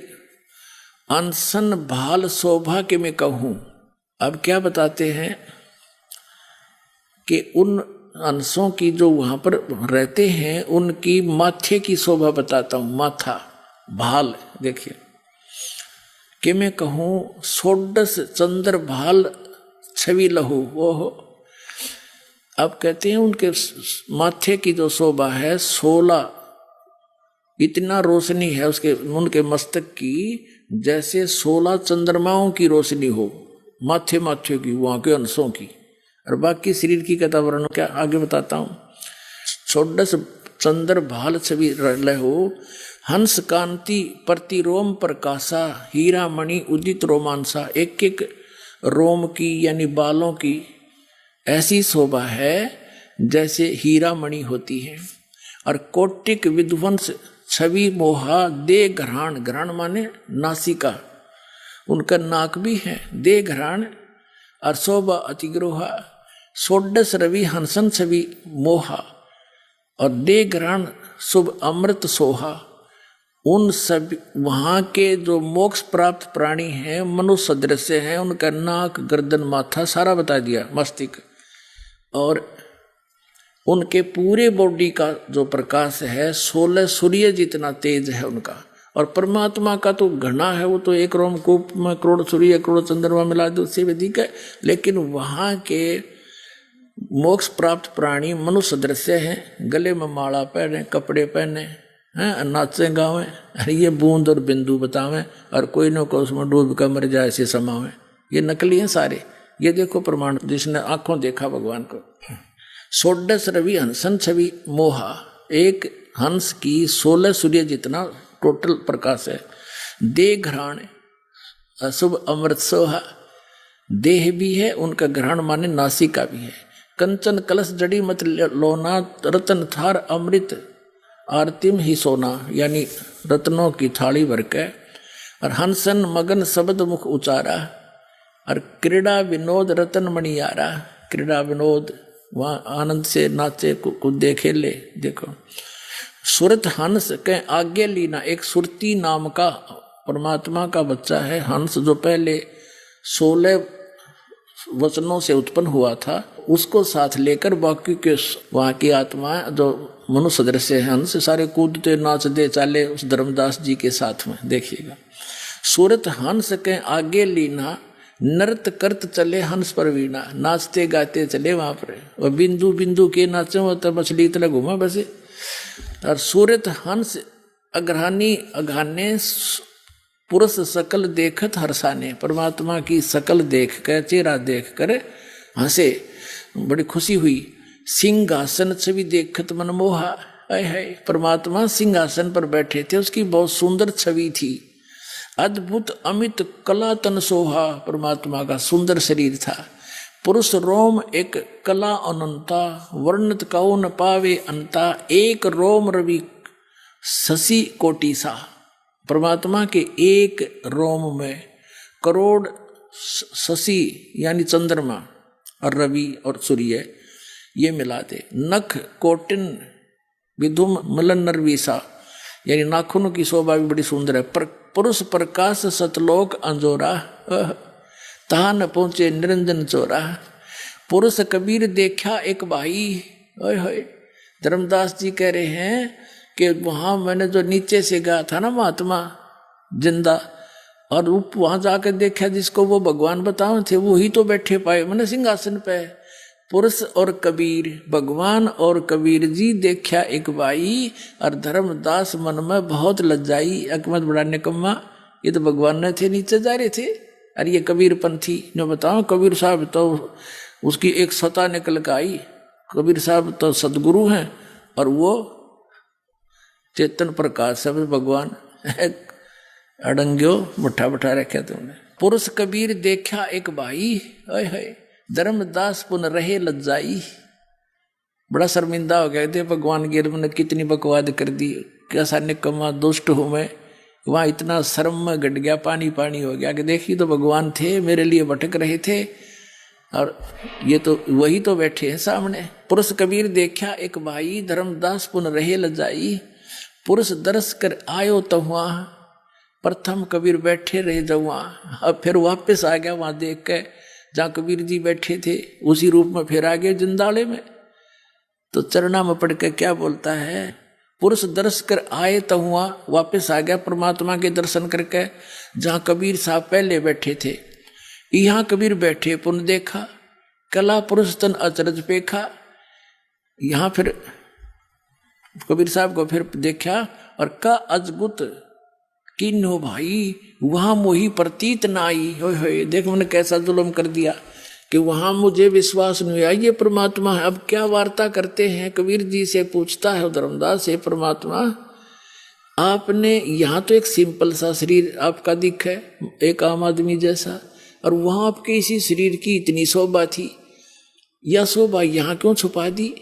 अनसन भाल शोभा के मैं कहूँ। अब क्या बताते हैं कि उन अंशों की जो वहाँ पर रहते हैं उनकी माथे की शोभा बताता हूँ। माथा भाल देखिए कि मैं कहूँ षोडश चंद्र भाल छवि लहू वो हो। अब कहते हैं उनके माथे की जो शोभा है 16 इतना रोशनी है उसके उनके मस्तक की जैसे 16 चंद्रमाओं की रोशनी हो माथे माथे की वहाँ के अंशों की। और बाकी शरीर की कथा वर्णन क्या आगे बताता हूँ। षोडश चंद्र भाल छवि लहो हंस कांति प्रतिरोम प्रकाशा हीरा मणि उदित रोमांसा। एक एक रोम की यानी बालों की ऐसी शोभा है जैसे हीरा मणि होती है। और कोटिक विध्वंस छवि मोहा दे घराण। घराण माने नासिका, उनका नाक भी है दे घराण। और शोभा अतिग्रोहा षोडश रवि हंसन छवि मोहा और दे घराण शुभ अमृत सोहा। उन सब वहाँ के जो मोक्ष प्राप्त प्राणी हैं मनुष्य सदृश हैं, उनका नाक गर्दन माथा सारा बता दिया मस्तिष्क। और उनके पूरे बॉडी का जो प्रकाश है 16 सूर्य जितना तेज है उनका। और परमात्मा का तो घना है, वो तो एक रोमकूप में करोड़ सूर्य करोड़ चंद्रमा मिला दो उससे भी अधिक है। लेकिन वहाँ के मोक्ष प्राप्त प्राणी मनुष्य दृश्य हैं, गले में माला पहने कपड़े पहने हैं नाचे गावे। अरे ये बूंद और बिंदु बतावें और कोई न कोई उसमें डूब कर मर जाए ऐसे समावें। ये नकली हैं सारे। ये देखो प्रमाण जिसने आंखों देखा भगवान को। षोडश रवि हंसन छवि मोहा। एक हंस की 16 सूर्य जितना टोटल प्रकाश है। दे घराण अशुभ अमृत सोहा। देह भी है उनका, घराण माने नासिका भी है। कंचन कलश जड़ी मत लोना रतन थार अमृत आरतिम ही सोना, यानी रत्नों की थाली भर के। और हंसन मगन शब्द मुख उचारा। और क्रीड़ा विनोद रतन मणियारा। क्रीड़ा विनोद वहाँ आनंद से नाचे कूदे खेले। देखो सुरत हंस के आगे लीना। एक सुरती नाम का परमात्मा का बच्चा है हंस, जो पहले 16 वचनों से उत्पन्न हुआ था, उसको साथ लेकर बाकी के वहाँ की आत्मा जो मनुष्य सदृश है हंस सारे कूदते नाचते चाले उस धर्मदास जी के साथ में। देखिएगा सूरत हंस के आगे लीना नृत करत चले हंस पर वीणा। नाचते गाते चले वहाँ पर। और बिंदु बिंदु के नाचे वो तो मछली तरह घूमा बसे। और सूरत हंस अग्रहानी अघाने पुरुष सकल देखत हर्षाने। परमात्मा की सकल देख कर चेहरा देख कर हंसे, बड़ी खुशी हुई। सिंहासन छवि देखत मन मोहा। है परमात्मा सिंहासन पर बैठे थे, उसकी बहुत सुंदर छवि थी। अद्भुत अमित कला तन सोहा। परमात्मा का सुंदर शरीर था। पुरुष रोम एक कला अनंता वर्णत कौ न पावे अंता। एक रोम रवि शशि कोटि सा। परमात्मा के एक रोम में करोड़ शशि यानी चंद्रमा और रवि और सूर्य ये मिला दे। नख कोटिन विधुम मलन नरवीसा, यानी नाखूनों की शोभा भी बड़ी सुंदर है। पर पुरुष प्रकाश सतलोक अंजोरा। तहा न पहुंचे निरंजन चोरा। पुरुष कबीर देखा एक भाई। ओए धर्मदास जी कह रहे हैं कि वहां मैंने जो नीचे से गया था ना महात्मा जिंदा, और वहां जाकर देखा जिसको वो भगवान बताओ थे वो ही तो बैठे पाए मैंने सिंहासन पे। पुरुष और कबीर, भगवान और कबीर जी देखा एक भाई। और धर्मदास मन में बहुत लज्जाई। अकमत बड़ा निकम्मा, ये तो भगवान ने थे नीचे जा रहे थे। अरे ये कबीर पंथी जो बताओ, कबीर साहब तो उसकी एक सता निकल कर आई। कबीर साहब तो सदगुरु हैं और वो चेतन प्रकाश है भगवान। अड़ंग्यो मठा बैठा रखे तुमने। पुरुष कबीर देखा एक भाई। है धर्मदास पुन रहे लज्जाई। बड़ा शर्मिंदा हो गया थे भगवान की, मैंने कितनी बकवाद कर दी, कैसा निकम्मा दुष्ट हूँ मैं। वहाँ इतना शर्म में घट गया, पानी पानी हो गया कि देखिए तो भगवान थे मेरे लिए भटक रहे थे। और ये तो वही तो बैठे हैं सामने। पुरुष कबीर देखा एक भाई, धर्मदास पुन रहे लजाई, पुरुष दरस कर आयो तो वहाँ, प्रथम कबीर बैठे रहे जब वहाँ। अब फिर वापस आ गया वहाँ देख के जहाँ कबीर जी बैठे थे, उसी रूप में फिर आ गए जिंदाले में। तो चरणा में पढ़ के क्या बोलता है, पुरुष दर्श कर आए तो हुआ, वापस आ गया परमात्मा के दर्शन करके जहाँ कबीर साहब पहले बैठे थे। यहाँ कबीर बैठे पुन देखा, कला पुरुष तन अचरज पेखा। यहाँ फिर कबीर साहब को फिर देखा और का अजगुत किन्हो भाई, वहां मोही प्रतीत न आई। होए देख मैंने कैसा जुल्म कर दिया कि वहां मुझे विश्वास नहीं आया ये परमात्मा है। अब क्या वार्ता करते हैं, कबीर जी से पूछता है धर्मदास से, परमात्मा आपने यहाँ तो एक सिंपल सा शरीर आपका दिख है, एक आम आदमी जैसा, और वहां आपके इसी शरीर की इतनी शोभा थी, यह शोभा यहाँ क्यों छुपा दी?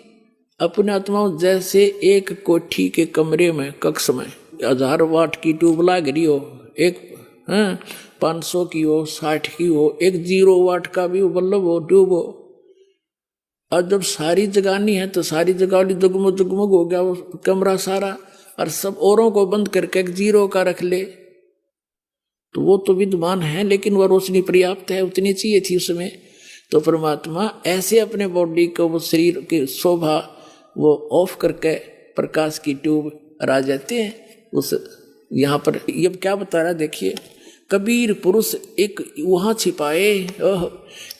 अपने आत्मा जैसे एक कोठी के कमरे में कक्ष में 1000 वाट की ट्यूब लाग रही हो, एक 500 की हो, 60 की हो, एक 0 वाट का भी बल्ब हो, ट्यूब हो, और जब सारी जगानी है तो सारी जगह जगमग जगमग हो गया वो कमरा सारा, और सब औरों को बंद करके एक 0 का रख ले तो वो तो विद्वान है, लेकिन वह रोशनी पर्याप्त है, उतनी चाहिए थी उसमें। तो परमात्मा ऐसे अपने बॉडी को, वो शरीर की शोभा वो ऑफ करके प्रकाश की ट्यूब आ जाते हैं उस। यहाँ पर ये क्या बता रहा है देखिए, कबीर पुरुष एक वहाँ छिपाए,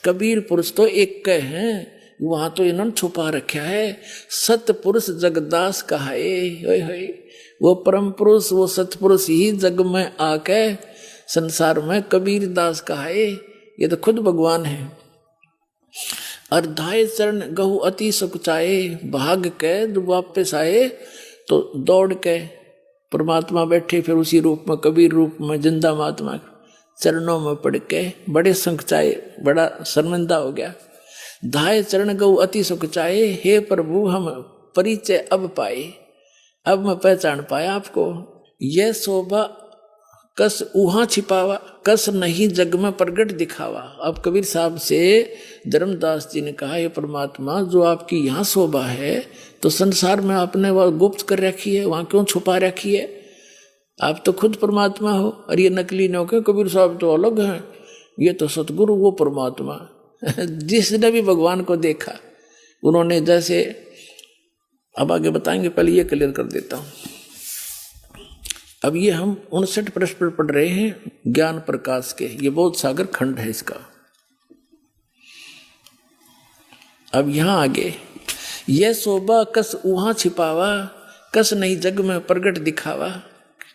कबीर पुरुष तो एक के हैं, वहाँ तो इन्होंने छुपा रखा है। सत पुरुष जगदास कहाए, वो परम पुरुष वो सतपुरुष ही जग में आके संसार में कबीर दास कहाए। ये तो खुद भगवान है। अर्धाय चरण गहु अति सुख चाहे, भाग के जब वापस आए तो दौड़ के परमात्मा बैठे फिर उसी रूप में, कबीर रूप में, जिंदा महात्मा चरणों में पड़ के बड़े सुख चाहे, बड़ा शर्मिंदा हो गया। धाय चरण गौ अति सुख चाहे, हे प्रभु हम परिचय अब पाए, अब मैं पहचान पाया आपको। यह शोभा कस उहाँ छिपावा, कस नहीं जग में प्रगट दिखावा। अब कबीर साहब से धर्मदास जी ने कहा, ये परमात्मा जो आपकी यहाँ शोभा है तो संसार में आपने वह गुप्त कर रखी है, वहाँ क्यों छुपा रखी है? आप तो खुद परमात्मा हो, और ये नकली न हो। कबीर साहब तो अलग हैं, ये तो सतगुरु वो परमात्मा जिसने भी भगवान को देखा उन्होंने जैसे, अब आगे बताएंगे, पहले ये क्लियर कर देता हूँ। अब ये हम 59 प्रश्न पढ़ रहे हैं ज्ञान प्रकाश के, ये बहुत सागर खंड है इसका। अब यहां आगे, यह शोभा कस वहां छिपावा, कस नहीं जग में प्रगट दिखावा।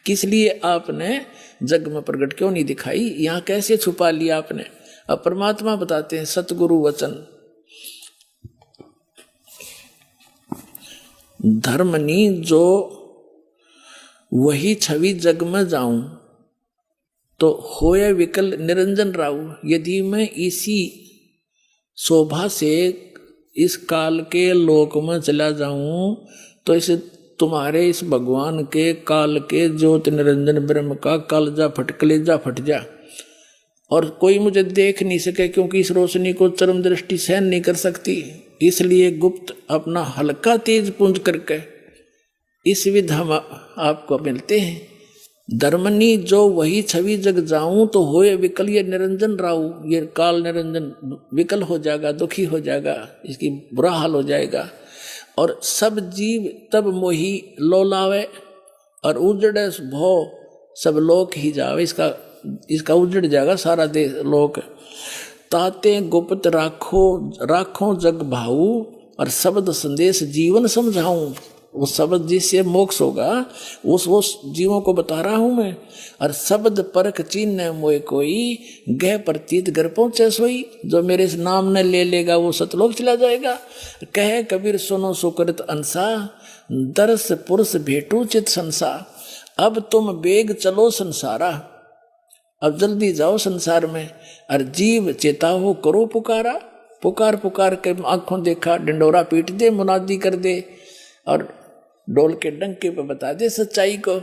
किस लिए आपने जग में प्रगट क्यों नहीं दिखाई, यहां कैसे छुपा लिया आपने? अब परमात्मा बताते हैं, सतगुरु वचन धर्मनी जो वही छवि जग में जाऊं तो होए विकल निरंजन राऊ। यदि मैं इसी शोभा से इस काल के लोक में चला जाऊं तो इस तुम्हारे इस भगवान के काल के ज्योति निरंजन ब्रह्म का कलेजा फट जा, और कोई मुझे देख नहीं सके, क्योंकि इस रोशनी को चरम दृष्टि सहन नहीं कर सकती। इसलिए गुप्त अपना हल्का तेज पुंज करके इस विध हम आपको मिलते हैं। धर्मनी जो वही छवि जग जाऊं तो होए विकल ये निरंजन राऊ। ये काल निरंजन विकल हो जाएगा, दुखी हो जाएगा, इसकी बुरा हाल हो जाएगा। और सब जीव तब मोही लोलावे, और उजड़े भो सब लोक ही जावे। इसका उजड़ जाएगा सारा देश लोक। ताते गुप्त राखो जग भाऊ, और शब्द संदेश जीवन समझाऊं। वो शब्द जिससे मोक्ष होगा उस जीवों को बता रहा हूं मैं। और शब्द परख चिन्ह मोए कोई, गह प्रतीत घर पहुंचे सोई। जो मेरे इस नाम ने ले लेगा वो सतलोक चला जाएगा। कहे कबीर सुनो सुकृत अंसा, दरस पुरुष भेटू चित संसा। अब तुम बेग चलो संसारा, अब जल्दी जाओ संसार में। और जीव चेता हो करो पुकारा, पुकार पुकार के आंखों देखा, डंडोरा पीट दे, मुनादी कर दे, और डोल के डंके पे बता दे सच्चाई को।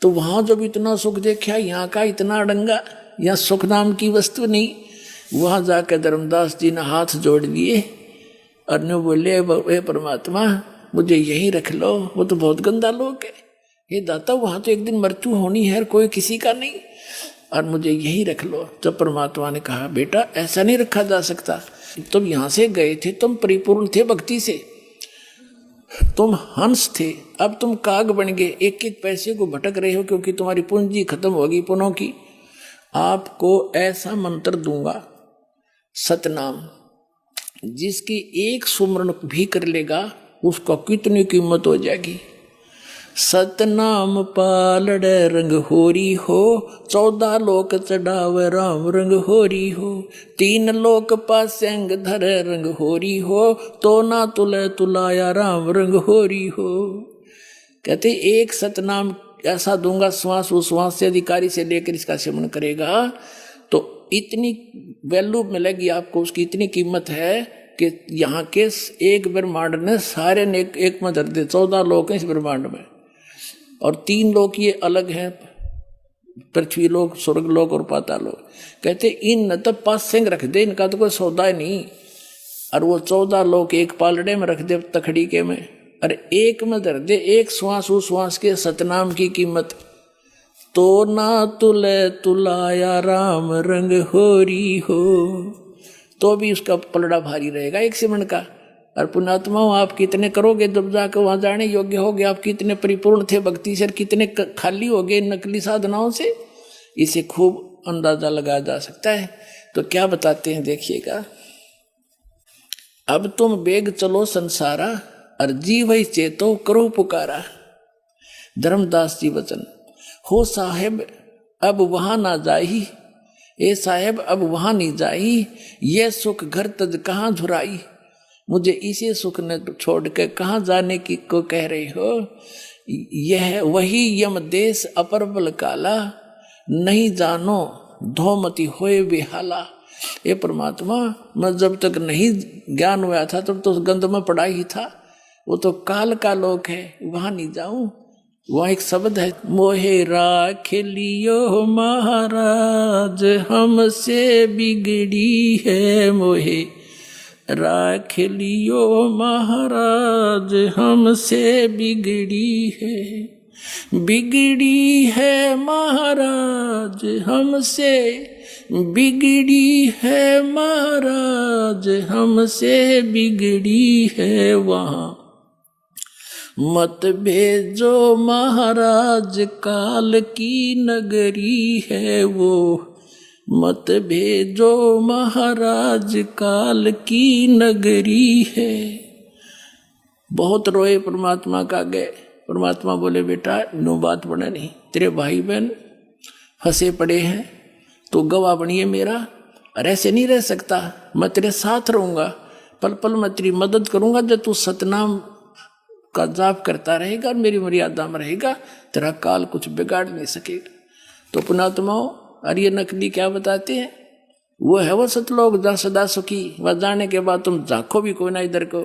तो वहां जब इतना सुख देखा, यहाँ का इतना अड़ंगा, यहाँ सुख नाम की वस्तु नहीं। वहां जाकर धर्मदास जी ने हाथ जोड़ दिए और नु बोले, हे परमात्मा मुझे यहीं रख लो, वो तो बहुत गंदा लोग है। हे दाता वहां तो एक दिन मृत्यु होनी है, कोई किसी का नहीं, और मुझे यहीं रख लो। तब परमात्मा ने कहा, बेटा ऐसा नहीं रखा जा सकता, तुम यहां से गए थे, तुम परिपूर्ण थे भक्ति से, तुम हंस थे, अब तुम काग बन गए, एक एक पैसे को भटक रहे हो क्योंकि तुम्हारी पूंजी खत्म होगी पुनः की। आपको ऐसा मंत्र दूंगा सतनाम, जिसकी एक सुमरण भी कर लेगा उसका कितनी कीमत हो जाएगी। सतनाम पालड़ रंग होरी हो, 14 लोक चढ़ावे राम रंग होरी हो, 3 लोक पासेंग धर रंग होरी हो, तो ना तुले तुलाया राम रंग होरी हो। कहते एक सतनाम ऐसा दूंगा, श्वास उश्वास से अधिकारी से लेकर इसका सेवन करेगा तो इतनी वैल्यू मिलेगी आपको, उसकी इतनी कीमत है कि यहाँ के एक ब्रह्मांड ने सारे ने एक में धर दे। 14 लोक हैं इस ब्रह्मांड में, और 3 लोक ये अलग हैं, पृथ्वी लोक, स्वर्ग लोक और पाताल लोक। कहते इन न तो पास सिंह रख दे, इनका तो कोई सौदा ही नहीं, और वो 14 लोक एक पालड़े में रख दे तखड़ी के में, और एक में धर दे, एक श्वास उश्वास के सतनाम की कीमत। तो ना तुले तुलाया राम रंग होरी हो, तो भी उसका पलड़ा भारी रहेगा एक सिमण का। और पुण्यात्माओं आप कितने करोगे जब जाकर वहां जाने योग्य हो गए, आप कितने परिपूर्ण थे भक्ति से, कितने खाली हो गए नकली साधनाओं से, इसे खूब अंदाजा लगाया जा सकता है। तो क्या बताते हैं देखिएगा, अब तुम बेग चलो संसारा, और जीव ही चेतो करो पुकारा। धर्मदास जी वचन, हो साहेब अब वहां ना जाही, ए साहेब अब वहां नहीं जाई, ये सुख घर तज कहाँ झुराई। मुझे इसी सुख ने छोड़ के कहाँ जाने की को कह रहे हो। यह वही यम देश अपर बल काला, नहीं जानो धोमती होए बेहाला। ये परमात्मा मैं जब तक नहीं ज्ञान हुआ था तब तो गंध में पड़ा ही था, वो तो काल का लोक है, वहां नहीं जाऊं। वहाँ एक शब्द है, मोहे राख लियो महाराज हमसे बिगड़ी है, मोहे राख लियो महाराज हमसे बिगड़ी है, बिगड़ी है महाराज हमसे, बिगड़ी है महाराज हमसे बिगड़ी है। वहाँ मत भेजो महाराज काल की नगरी है वो, मत भेजो महाराज काल की नगरी है। बहुत रोए परमात्मा का गए। परमात्मा बोले बेटा नो बात बने नहीं, तेरे भाई बहन फंसे पड़े हैं, तो गवाह बनिए मेरा, अरे ऐसे नहीं रह सकता, मैं तेरे साथ रहूंगा, पल पल मैं तेरी मदद करूंगा। जब तू सतनाम का जाप करता रहेगा और मेरी मर्यादा में रहेगा, तेरा काल कुछ बिगाड़ नहीं सकेगा। तो पुण्यात्माओं, और ये नकली क्या बताते हैं, वो है वो सतलोक जहाँ सदा सुखी, वह जाने के बाद तुम झांको भी कोई ना इधर को,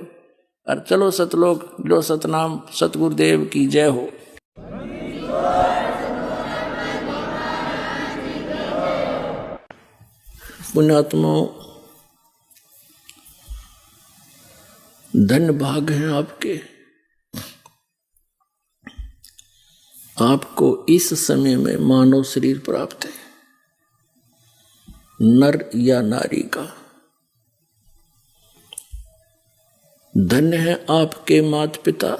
और चलो सतलोक, लो सतनाम, सतगुरुदेव की जय हो। पुण्यात्माओं, धन्य भाग हैं आपके, आपको इस समय में मानव शरीर प्राप्त है, नर या नारी का। धन्य है आपके माता पिता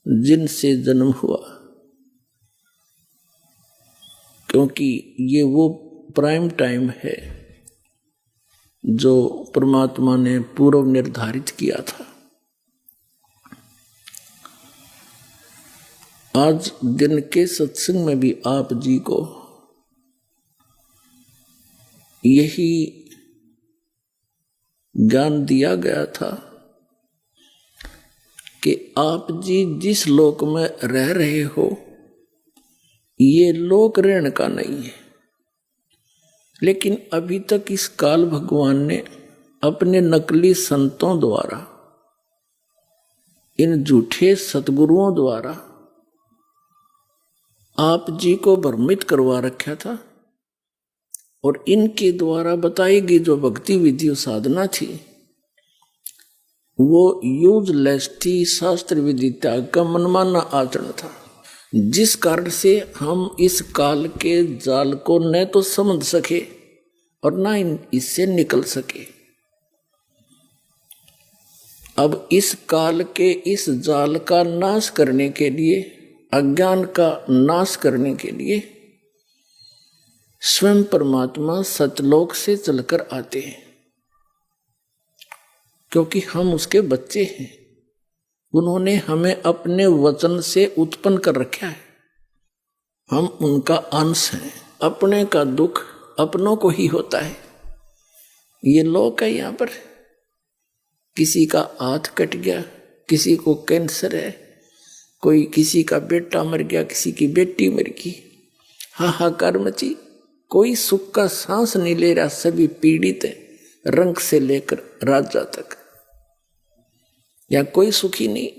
जिनसे जन्म हुआ, क्योंकि ये वो प्राइम टाइम है जो परमात्मा ने पूर्व निर्धारित किया था। आज दिन के सत्संग में भी आप जी को यही ज्ञान दिया गया था कि आप जी जिस लोक में रह रहे हो ये लोक रहने का नहीं है, लेकिन अभी तक इस काल भगवान ने अपने नकली संतों द्वारा, इन झूठे सतगुरुओं द्वारा आप जी को भ्रमित करवा रखा था और इनके द्वारा बताई गई जो भक्ति विधि और साधना थी वो यूजलेस थी, शास्त्र विधि त्याग का मनमाना आचरण था, जिस कारण से हम इस काल के जाल को न तो समझ सके और न इससे निकल सके। अब इस काल के इस जाल का नाश करने के लिए, अज्ञान का नाश करने के लिए स्वयं परमात्मा सतलोक से चलकर आते हैं, क्योंकि हम उसके बच्चे हैं। उन्होंने हमें अपने वचन से उत्पन्न कर रखा है, हम उनका अंश हैं। अपने का दुख अपनों को ही होता है। ये लोक है, यहाँ पर किसी का हाथ कट गया, किसी को कैंसर है, कोई किसी का बेटा मर गया, किसी की बेटी मर गई, हाहाकार मची, कोई सुख का सांस नहीं ले रहा, सभी पीड़ित है, रंग से लेकर राजा तक, या कोई सुखी नहीं।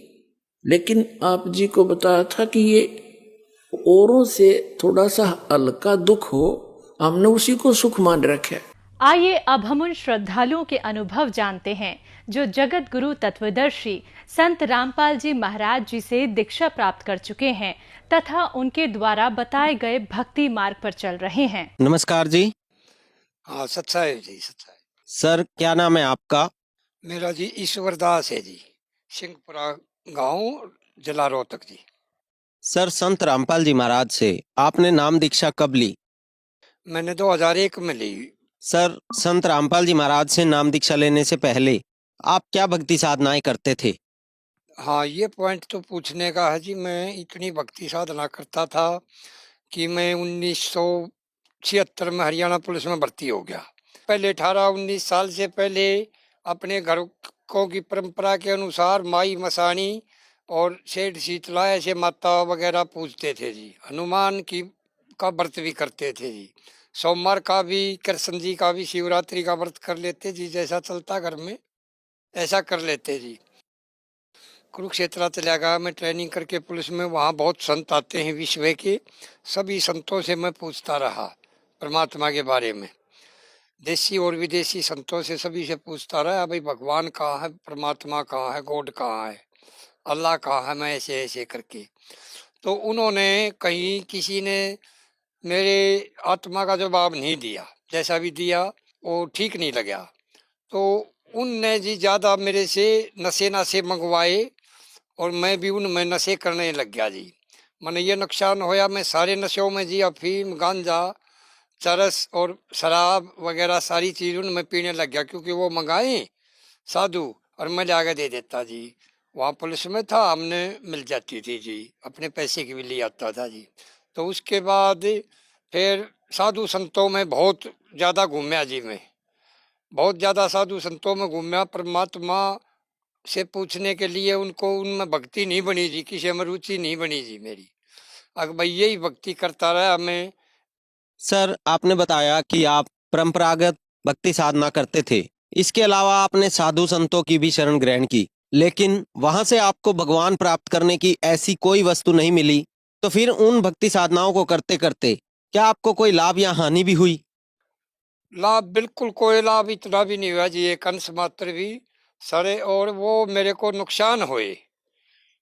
लेकिन आप जी को बताया था कि ये औरों से थोड़ा सा हल्का दुख हो, हमने उसी को सुख मान रखा है। आइए अब हम उन श्रद्धालुओं के अनुभव जानते हैं जो जगत गुरु तत्वदर्शी संत रामपाल जी महाराज जी से दीक्षा प्राप्त कर चुके हैं तथा उनके द्वारा बताए गए भक्ति मार्ग पर चल रहे हैं। नमस्कार जी। हाँ, सच्चाई जी, सच्चाई। सर, क्या नाम है आपका? मेरा जी ईश्वरदास है जी, सिंहपुरा गांव, जिला रोहतक जी। सर, संत रामपाल जी महाराज से आपने नाम दीक्षा कब ली? मैंने 2001 में ली। सर, संत रामपाल जी महाराज से नाम दीक्षा लेने से पहले आप क्या भक्ति साधनाएं करते थे? हाँ, ये पॉइंट तो पूछने का है जी। मैं इतनी भक्ति साधना करता था कि मैं 1976 में हरियाणा पुलिस में भर्ती हो गया। पहले 18-19 साल से पहले अपने घरों की परंपरा के अनुसार माई मसाणी और सेठ शीतला ऐसे माता वगैरह पूजते थे जी। हनुमान की का व्रत भी करते थे जी। सोमवार का भी, कृष्ण जी का भी, शिवरात्रि का व्रत कर लेते जी। जैसा चलता घर में ऐसा कर लेते जी। कुरुक्षेत्र चला गया मैं ट्रेनिंग करके पुलिस में। वहाँ बहुत संत आते हैं विश्व के। सभी संतों से मैं पूछता रहा परमात्मा के बारे में, देसी और विदेशी संतों से सभी से पूछता रहा, भाई भगवान कहाँ है, परमात्मा कहाँ है, गॉड कहाँ है, अल्लाह कहाँ है, मैं ऐसे ऐसे करके। तो उन्होंने कहीं किसी ने मेरे आत्मा का जवाब नहीं दिया, जैसा भी दिया वो ठीक नहीं लगा। तो उनने जी ज़्यादा मेरे से नशे मंगवाए और मैं भी उनमें नशे करने लग गया जी। मैंने ये नुकसान होया, मैं सारे नशों में जी अफीम, गांजा, चरस और शराब वगैरह सारी चीज़ उनमें पीने लग गया, क्योंकि वो मंगाए साधु और मैं लाके दे देता जी। वहाँ पुलिस में था, हमने मिल जाती थी जी, अपने पैसे की भी ले आता था जी। तो उसके बाद फिर साधु संतों में बहुत ज़्यादा घूमया जी। मैं बहुत ज़्यादा साधु संतों में घूमया। परमात्मा से पूछने के लिए उनको उनमें भक्ति नहीं बनी जी, किसी में रुचि नहीं बनी जी मेरी। अगर भाई यही भक्ति करता रहा मैं। सर, आपने बताया कि आप परंपरागत भक्ति साधना करते थे, इसके अलावा आपने साधु संतों की भी शरण ग्रहण की, लेकिन वहां से आपको भगवान प्राप्त करने की ऐसी कोई वस्तु नहीं मिली। तो फिर उन भक्ति साधनाओं को करते करते क्या आपको कोई लाभ या हानि भी हुई? लाभ बिल्कुल कोई लाभ इतना भी नहीं हुआ जी, एक अंश मात्र भी सरे। और वो मेरे को नुकसान हुए।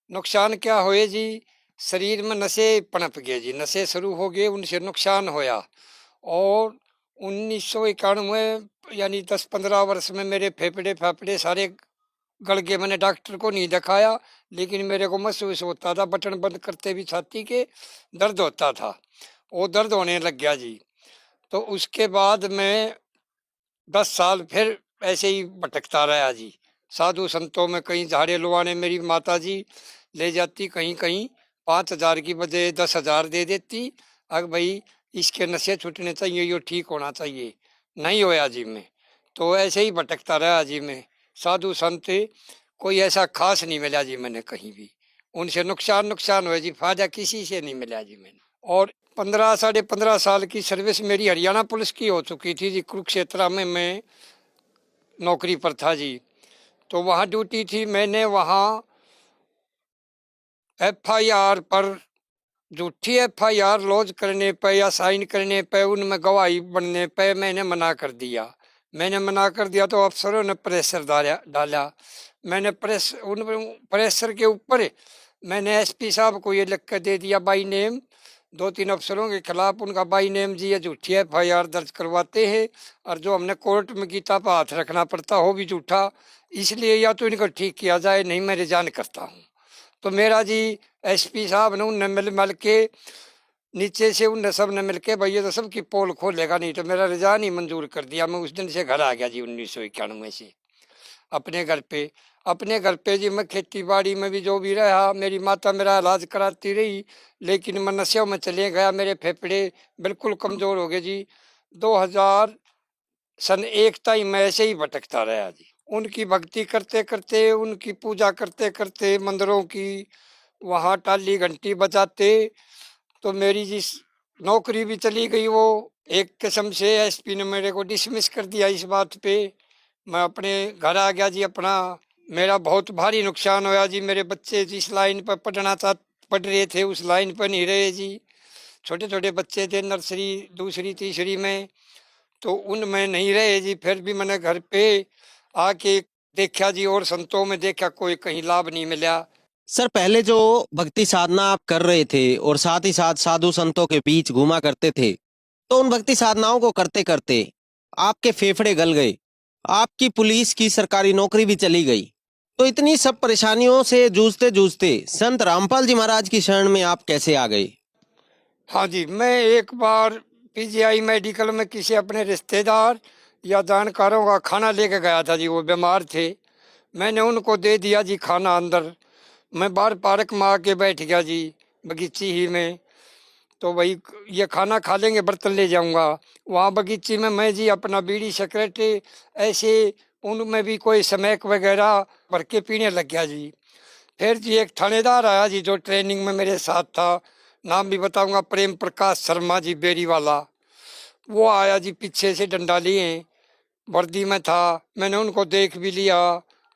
नुकसान क्या हुए जी, शरीर में नशे पनप गए जी, नशे शुरू हो गए, उनसे नुकसान होया। और 1991 यानी 10-15 वर्ष में मेरे फेफड़े सारे गल गए। मैंने डॉक्टर को नहीं दिखाया, लेकिन मेरे को महसूस होता था, बटन बंद करते भी छाती के दर्द होता था, वो दर्द होने लग गया जी। तो उसके बाद मैं 10 साल फिर ऐसे ही भटकता रहा जी। साधु संतों में कहीं झाड़े लुआने मेरी माता जी ले जाती, कहीं कहीं 5,000 की बजाय 10,000 दे देती। अब भाई इसके नशे छूटने चाहिए, ये ठीक होना चाहिए, नहीं होया जी। मैं तो ऐसे ही भटकता रहा जी। मैं साधु संत कोई ऐसा खास नहीं मिला जी मैंने कहीं भी। उनसे नुकसान हुआ जी, फायदा किसी से नहीं मिला जी मैंने। और 15 साल की सर्विस मेरी हरियाणा पुलिस की हो चुकी थी जी। कुरुक्षेत्र में मैं नौकरी पर था जी। तो वहाँ ड्यूटी थी। मैंने वहाँ FIR पर झूठी FIR लॉन्च करने पे या साइन करने पे, उनमें गवाही बनने पे मैंने मना कर दिया। मैंने मना कर दिया तो अफसरों ने प्रेशर डाला। मैंने प्रेशर के ऊपर मैंने SP साहब को ये लिख कर दे दिया बाई नेम, 2-3 अफसरों के खिलाफ उनका बाई नेम जी ये झूठी FIR दर्ज करवाते हैं, और जो हमने कोर्ट में गीता पर हाथ रखना पड़ता हो भी झूठा, इसलिए या तो इनको ठीक किया जाए, नहीं मैं रिजाइन करता हूँ। तो मेरा जी SP साहब ने उनने मिल के नीचे से उनने सब ने मिल के, भैया तो सबकी पोल खोलेगा नहीं, तो मेरा रिजाइन ही मंजूर कर दिया। मैं उस दिन से घर आ गया जी 1991 से अपने घर पे जी। मैं खेती बाड़ी में भी जो भी रहा, मेरी माता मेरा इलाज कराती रही, लेकिन मैं नशे में चले गया, मेरे फेफड़े बिल्कुल कमजोर हो गए जी। 2000 सन 1 तक मैं ऐसे ही भटकता रहा जी। उनकी भक्ति करते करते, उनकी पूजा करते करते, मंदिरों की वहाँ टाली घंटी बजाते, तो मेरी जी नौकरी भी चली गई। वो एक किस्म से SP ने मेरे को डिसमिस कर दिया इस बात पे। मैं अपने घर आ गया जी अपना। मेरा बहुत भारी नुकसान होया जी। मेरे बच्चे जिस लाइन पर पढ़ रहे थे उस लाइन पर नहीं रहे जी। छोटे छोटे बच्चे थे नर्सरी, दूसरी, तीसरी में, तो उनमें नहीं रहे जी। फिर भी मैंने घर पे आके देखा जी, और संतों में देखा, कोई कहीं लाभ नहीं मिला। सर, पहले जो भक्ति साधना आप कर रहे थे और साथ ही साथ साधु संतों के बीच घूमा करते थे, तो उन भक्ति साधनाओं को करते करते आपके फेफड़े गल गए, आपकी पुलिस की सरकारी नौकरी भी चली गई। तो इतनी सब परेशानियों से जूझते जूझते संत रामपाल जी महाराज की शरण में आप कैसे आ गए? हाँ जी, मैं एक बार PGI मेडिकल में किसी अपने रिश्तेदार या जानकारों का खाना लेके गया था जी। वो बीमार थे, मैंने उनको दे दिया जी खाना अंदर। मैं बाहर पार्क में आके बैठ गया जी, बगीची ही में। तो भाई ये खाना खा लेंगे, बर्तन ले जाऊंगा। वहाँ बगीची में मैं जी अपना बीड़ी सिगरेट ऐसे उनमें भी कोई स्मैक वगैरह भर के पीने लग गया जी। फिर जी एक थानेदार आया जी जो ट्रेनिंग में मेरे साथ था, नाम भी बताऊंगा, प्रेम प्रकाश शर्मा जी, बेरी वाला। वो आया जी, पीछे से डंडा लिए, वर्दी में था। मैंने उनको देख भी लिया,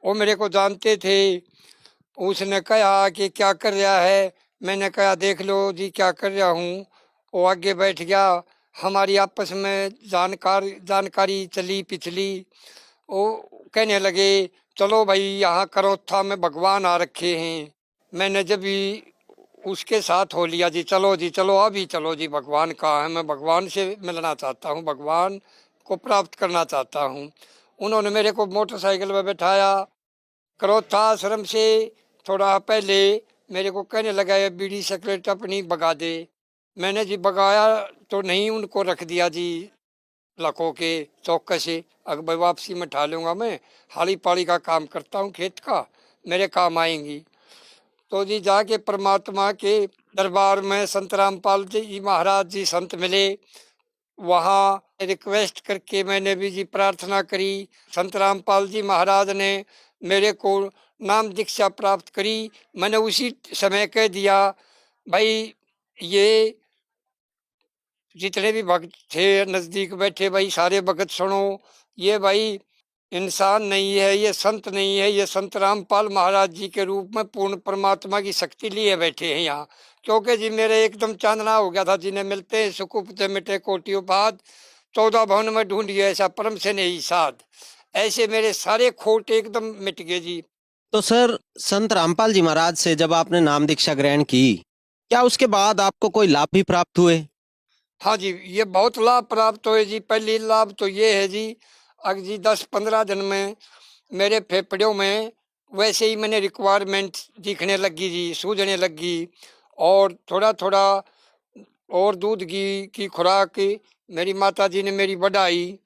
वो मेरे को जानते थे। उसने कहा कि क्या कर रहा है? मैंने कहा देख लो जी क्या कर रहा हूँ। वो आगे बैठ गया। हमारी आपस में जानकारी चली पिछली। वो कहने लगे चलो भाई यहाँ करोथा में भगवान आ रखे हैं। मैंने जब भी उसके साथ हो लिया जी, चलो जी चलो, अभी चलो जी, भगवान कहाँ है? मैं भगवान से मिलना चाहता हूँ, भगवान को प्राप्त करना चाहता हूँ। उन्होंने मेरे को मोटरसाइकिल में बैठाया, करोथा आश्रम से थोड़ा पहले मेरे को कहने लगा ये बीड़ी सिगरेट अपनी भगा दे। मैंने जी भगाया तो नहीं, उनको रख दिया जी लखों के चौके से। अगर भाई वापसी में ठा लूँगा, मैं हाली पाली का काम करता हूँ खेत का, मेरे काम आएंगी। तो जी जाके परमात्मा के दरबार में संत रामपाल जी महाराज जी संत मिले। वहाँ रिक्वेस्ट करके मैंने भी जी प्रार्थना करी। संत रामपाल जी महाराज ने मेरे को नाम दीक्षा प्राप्त करी। मैंने उसी समय कह दिया भाई ये जितने भी भक्त थे नजदीक बैठे, भाई सारे भगत सुनो, ये भाई इंसान नहीं है, ये संत नहीं है, ये संत रामपाल महाराज जी के रूप में पूर्ण परमात्मा की शक्ति लिए बैठे हैं यहाँ। क्योंकि जी मेरे एकदम चांदना हो गया था, जिन्हें मिलते हैं सुकुपते मिटे कोटियों बाद, 14 भवन में ढूंढिए ऐसा परम से नहीं साध। ऐसे मेरे सारे खोट एकदम मिट गए जी। तो सर, संत रामपाल जी महाराज से जब आपने नाम दीक्षा ग्रहण की, क्या उसके बाद आपको कोई लाभ भी प्राप्त हुए? हाँ जी, ये बहुत लाभ प्राप्त हुए जी। पहली लाभ तो ये है जी, अगर जी 10-15 दिन में मेरे फेफड़ों में वैसे ही मैंने रिक्वायरमेंट दिखने लगी जी, सूझने लगी। और थोड़ा थोड़ा और दूध घी की खुराक मेरी माता जी ने मेरी बढ़ाई।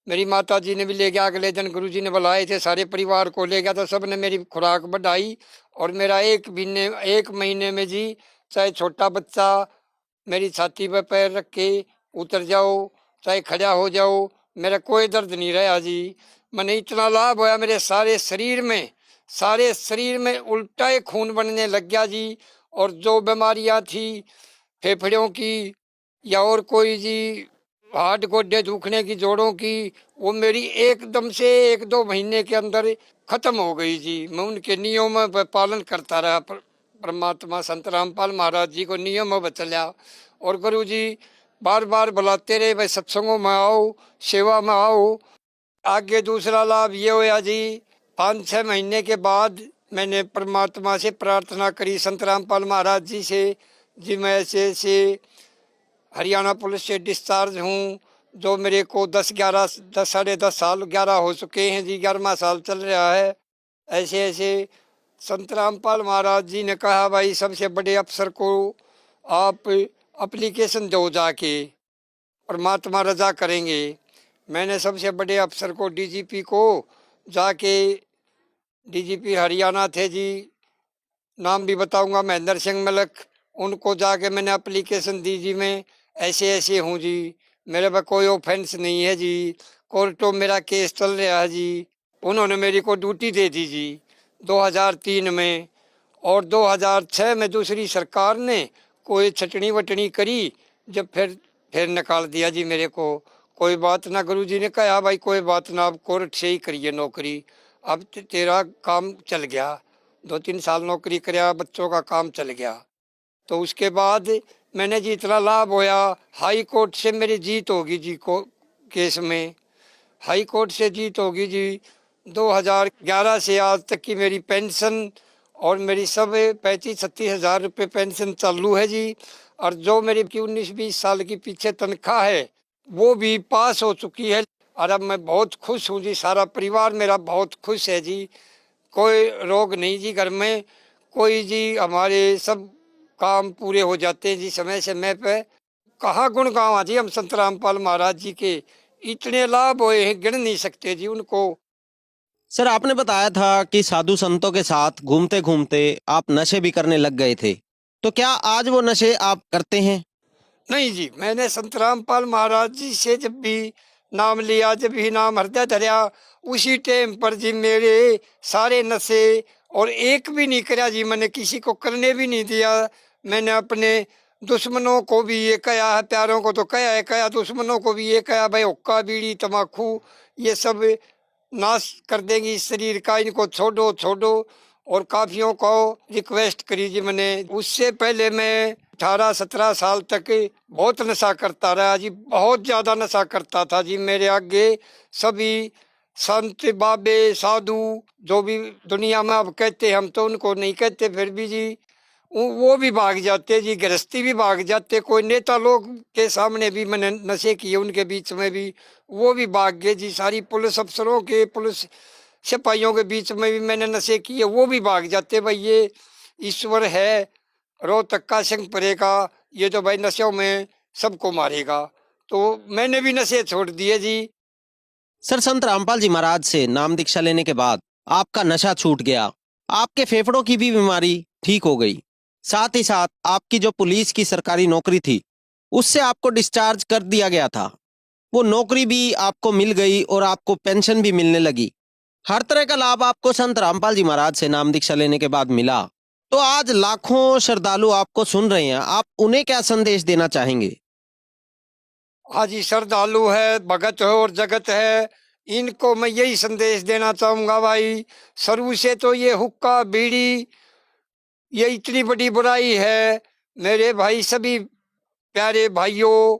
मेरी माता जी ने भी ले गया, अगले दिन गुरु जी ने बुलाए थे, सारे परिवार को ले गया, तो सब ने मेरी खुराक बढ़ाई। और मेरा एक महीने में जी, चाहे छोटा बच्चा मेरी छाती पर पैर रख के उतर जाओ, चाहे खड़ा हो जाओ, मेरा कोई दर्द नहीं रहा जी। मैंने इतना लाभ होया, मेरे सारे शरीर में उल्टा ही खून बनने लग गया जी। और जो बीमारियां थी फेफड़ों की या और कोई जी हाथ गोडे दुखने की, जोड़ों की, वो मेरी एकदम से 1-2 महीने के अंदर खत्म हो गई जी। मैं उनके नियमों में पालन करता रहा, परमात्मा संत रामपाल महाराज जी को नियम में बचलिया। और गुरु जी बार बार बुलाते रहे, भाई सत्संगों में आओ, सेवा में आओ। आगे दूसरा लाभ ये होया जी, 5-6 महीने के बाद मैंने परमात्मा से प्रार्थना करी, संत रामपाल महाराज जी से, जी मैं ऐसे ऐसे हरियाणा पुलिस से डिस्चार्ज हूँ, जो मेरे को 10 साल 11 हो चुके हैं जी, 11वां साल चल रहा है। ऐसे ऐसे संत रामपाल महाराज जी ने कहा, भाई सबसे बड़े अफसर को आप एप्लीकेशन दो जाके, परमात्मा रजा करेंगे। मैंने सबसे बड़े अफसर को, डीजीपी को जाके, डीजीपी हरियाणा थे जी, नाम भी बताऊंगा, महेंद्र सिंह मलक, उनको जाके मैंने एप्लीकेशन दी जी, मैं ऐसे ऐसे हूँ जी, मेरे पर कोई ऑफेंस नहीं है जी, कोर्टों मेरा केस चल रहा है जी। उन्होंने मेरी को ड्यूटी दे दी जी 2003 में। और 2006 में दूसरी सरकार ने कोई छटनी वटनी करी, जब फिर निकाल दिया जी मेरे को। कोई बात ना, गुरु जी ने कहा भाई कोई बात ना, अब कोर्ट से ही करिए नौकरी, अब तेरा काम चल गया। 2-3 साल नौकरी कराया, बच्चों का काम चल गया। तो उसके बाद मैंने जी इतना लाभ होया, हाई कोर्ट से मेरी जीत होगी जी को केस में, हाई कोर्ट से जीत होगी जी। 2011 से आज तक की मेरी पेंशन और मेरी सब 35-36 हज़ार रुपये पेंशन चालू है जी। और जो मेरी 19-20 साल की पीछे तनख्वाह है वो भी पास हो चुकी है। और अब मैं बहुत खुश हूँ जी, सारा परिवार मेरा बहुत खुश है जी, कोई रोग नहीं जी घर में, कोई जी, हमारे सब काम पूरे हो जाते हैं जी समय समय पे। कहाँ गुण गाँव जी हम संत रामपाल महाराज जी के, इतने लाभ हुए हैं गिन नहीं सकते जी उनको। सर, आपने बताया था कि साधु संतों के साथ घूमते घूमते आप नशे भी करने लग गए थे, तो क्या आज वो नशे आप करते हैं? नहीं जी, मैंने संत रामपाल महाराज जी से जब भी नाम लिया, जब भी नाम हृदय धरिया, उसी टाइम पर जी मेरे सारे नशे और एक भी नहीं करा जी, मैंने किसी को करने भी नहीं दिया। मैंने अपने दुश्मनों को भी ये कहा है, प्यारों को तो कहा, दुश्मनों को भी ये कहा, भाई हुक्का बीड़ी तम्बाकू ये सब नाश कर देंगी इस शरीर का, इनको छोड़ो छोड़ो। और काफियों को रिक्वेस्ट करी जी मैंने। उससे पहले मैं 18-17 साल तक बहुत नशा करता रहा जी, बहुत ज़्यादा नशा करता था जी। मेरे आगे सभी संत बाबे साधु जो भी दुनिया में अब कहते, हम तो उनको नहीं कहते, फिर भी जी वो भी भाग जाते जी, गृहस्थी भी भाग जाते, कोई नेता लोग के सामने भी मैंने नशे किए, उनके बीच में भी वो भी भाग गए जी। सारी पुलिस अफसरों के, पुलिस सिपाहियों के बीच में भी मैंने नशे किए, वो भी भाग जाते। भाई ये ईश्वर है, रोहतक का सिंह परेगा, ये तो भाई नशों में सबको मारेगा। तो मैंने भी नशे छोड़ दिए जी। सर, संत रामपाल जी महाराज से नाम दीक्षा लेने के बाद आपका नशा छूट गया, आपके फेफड़ों की भी बीमारी ठीक हो गई, साथ ही साथ आपकी जो पुलिस की सरकारी नौकरी थी उससे आपको डिस्चार्ज कर दिया गया था, वो नौकरी भी आपको मिल गई और आपको पेंशन भी मिलने लगी। हर तरह का लाभ आपको संत रामपाल जी महाराज से नाम दीक्षा लेने के बाद मिला। तो आज लाखों श्रद्धालु आपको सुन रहे हैं, आप उन्हें क्या संदेश देना चाहेंगे? हाँ जी, श्रद्धालु है, भगत है और जगत है, इनको मैं यही संदेश देना चाहूँगा भाई, शुरू से तो ये हुक्का बीड़ी ये इतनी बड़ी बुराई है। मेरे भाई सभी प्यारे भाइयों,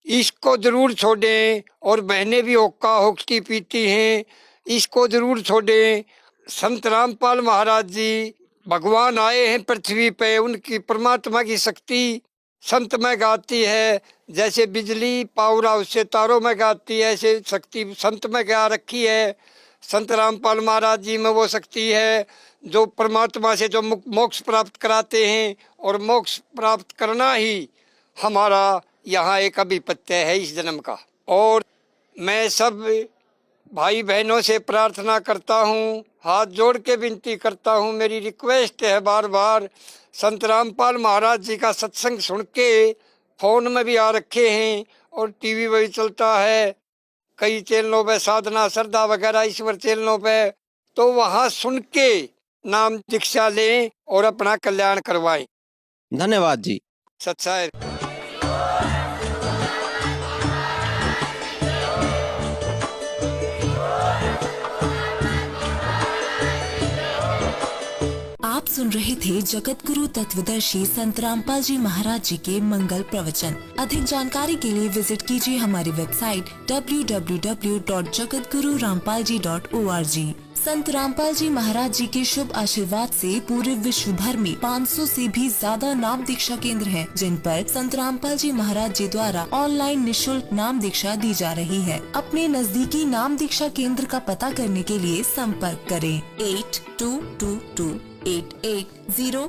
इसको जरूर छोड़ें। और बहनें भी हुक्का हुक्की पीती हैं, इसको जरूर छोड़ें। संत रामपाल महाराज जी भगवान आए हैं पृथ्वी पे, उनकी परमात्मा की शक्ति संत में गाती है। जैसे बिजली पावर हाउस से तारों में गाती है, ऐसे शक्ति संत में गा रखी है। संत रामपाल महाराज जी में वो शक्ति है जो परमात्मा से जो मोक्ष प्राप्त कराते हैं, और मोक्ष प्राप्त करना ही हमारा यहाँ एक अभिपत्य है इस जन्म का। और मैं सब भाई बहनों से प्रार्थना करता हूँ, हाथ जोड़ के विनती करता हूँ, मेरी रिक्वेस्ट है बार बार, संत रामपाल महाराज जी का सत्संग सुन के, फोन में भी आ रखे हैं और टीवी में भी चलता है, कई चैनलों पे साधना श्रद्धा वगैरह ईश्वर चैनलों पे, तो वहाँ सुन के नाम दीक्षा लें और अपना कल्याण करवाएं। धन्यवाद जी। सच्चाई। आप सुन रहे थे जगत गुरु तत्वदर्शी संत रामपाल जी महाराज जी के मंगल प्रवचन। अधिक जानकारी के लिए विजिट कीजिए हमारी वेबसाइट www.jagatgururampalji.org। संत रामपाल जी महाराज जी के शुभ आशीर्वाद से पूरे विश्व भर में 500 से भी ज्यादा नाम दीक्षा केंद्र हैं, जिन पर संत रामपाल जी महाराज जी द्वारा ऑनलाइन निशुल्क नाम दीक्षा दी जा रही है। अपने नजदीकी नाम दीक्षा केंद्र का पता करने के लिए संपर्क करें 82228800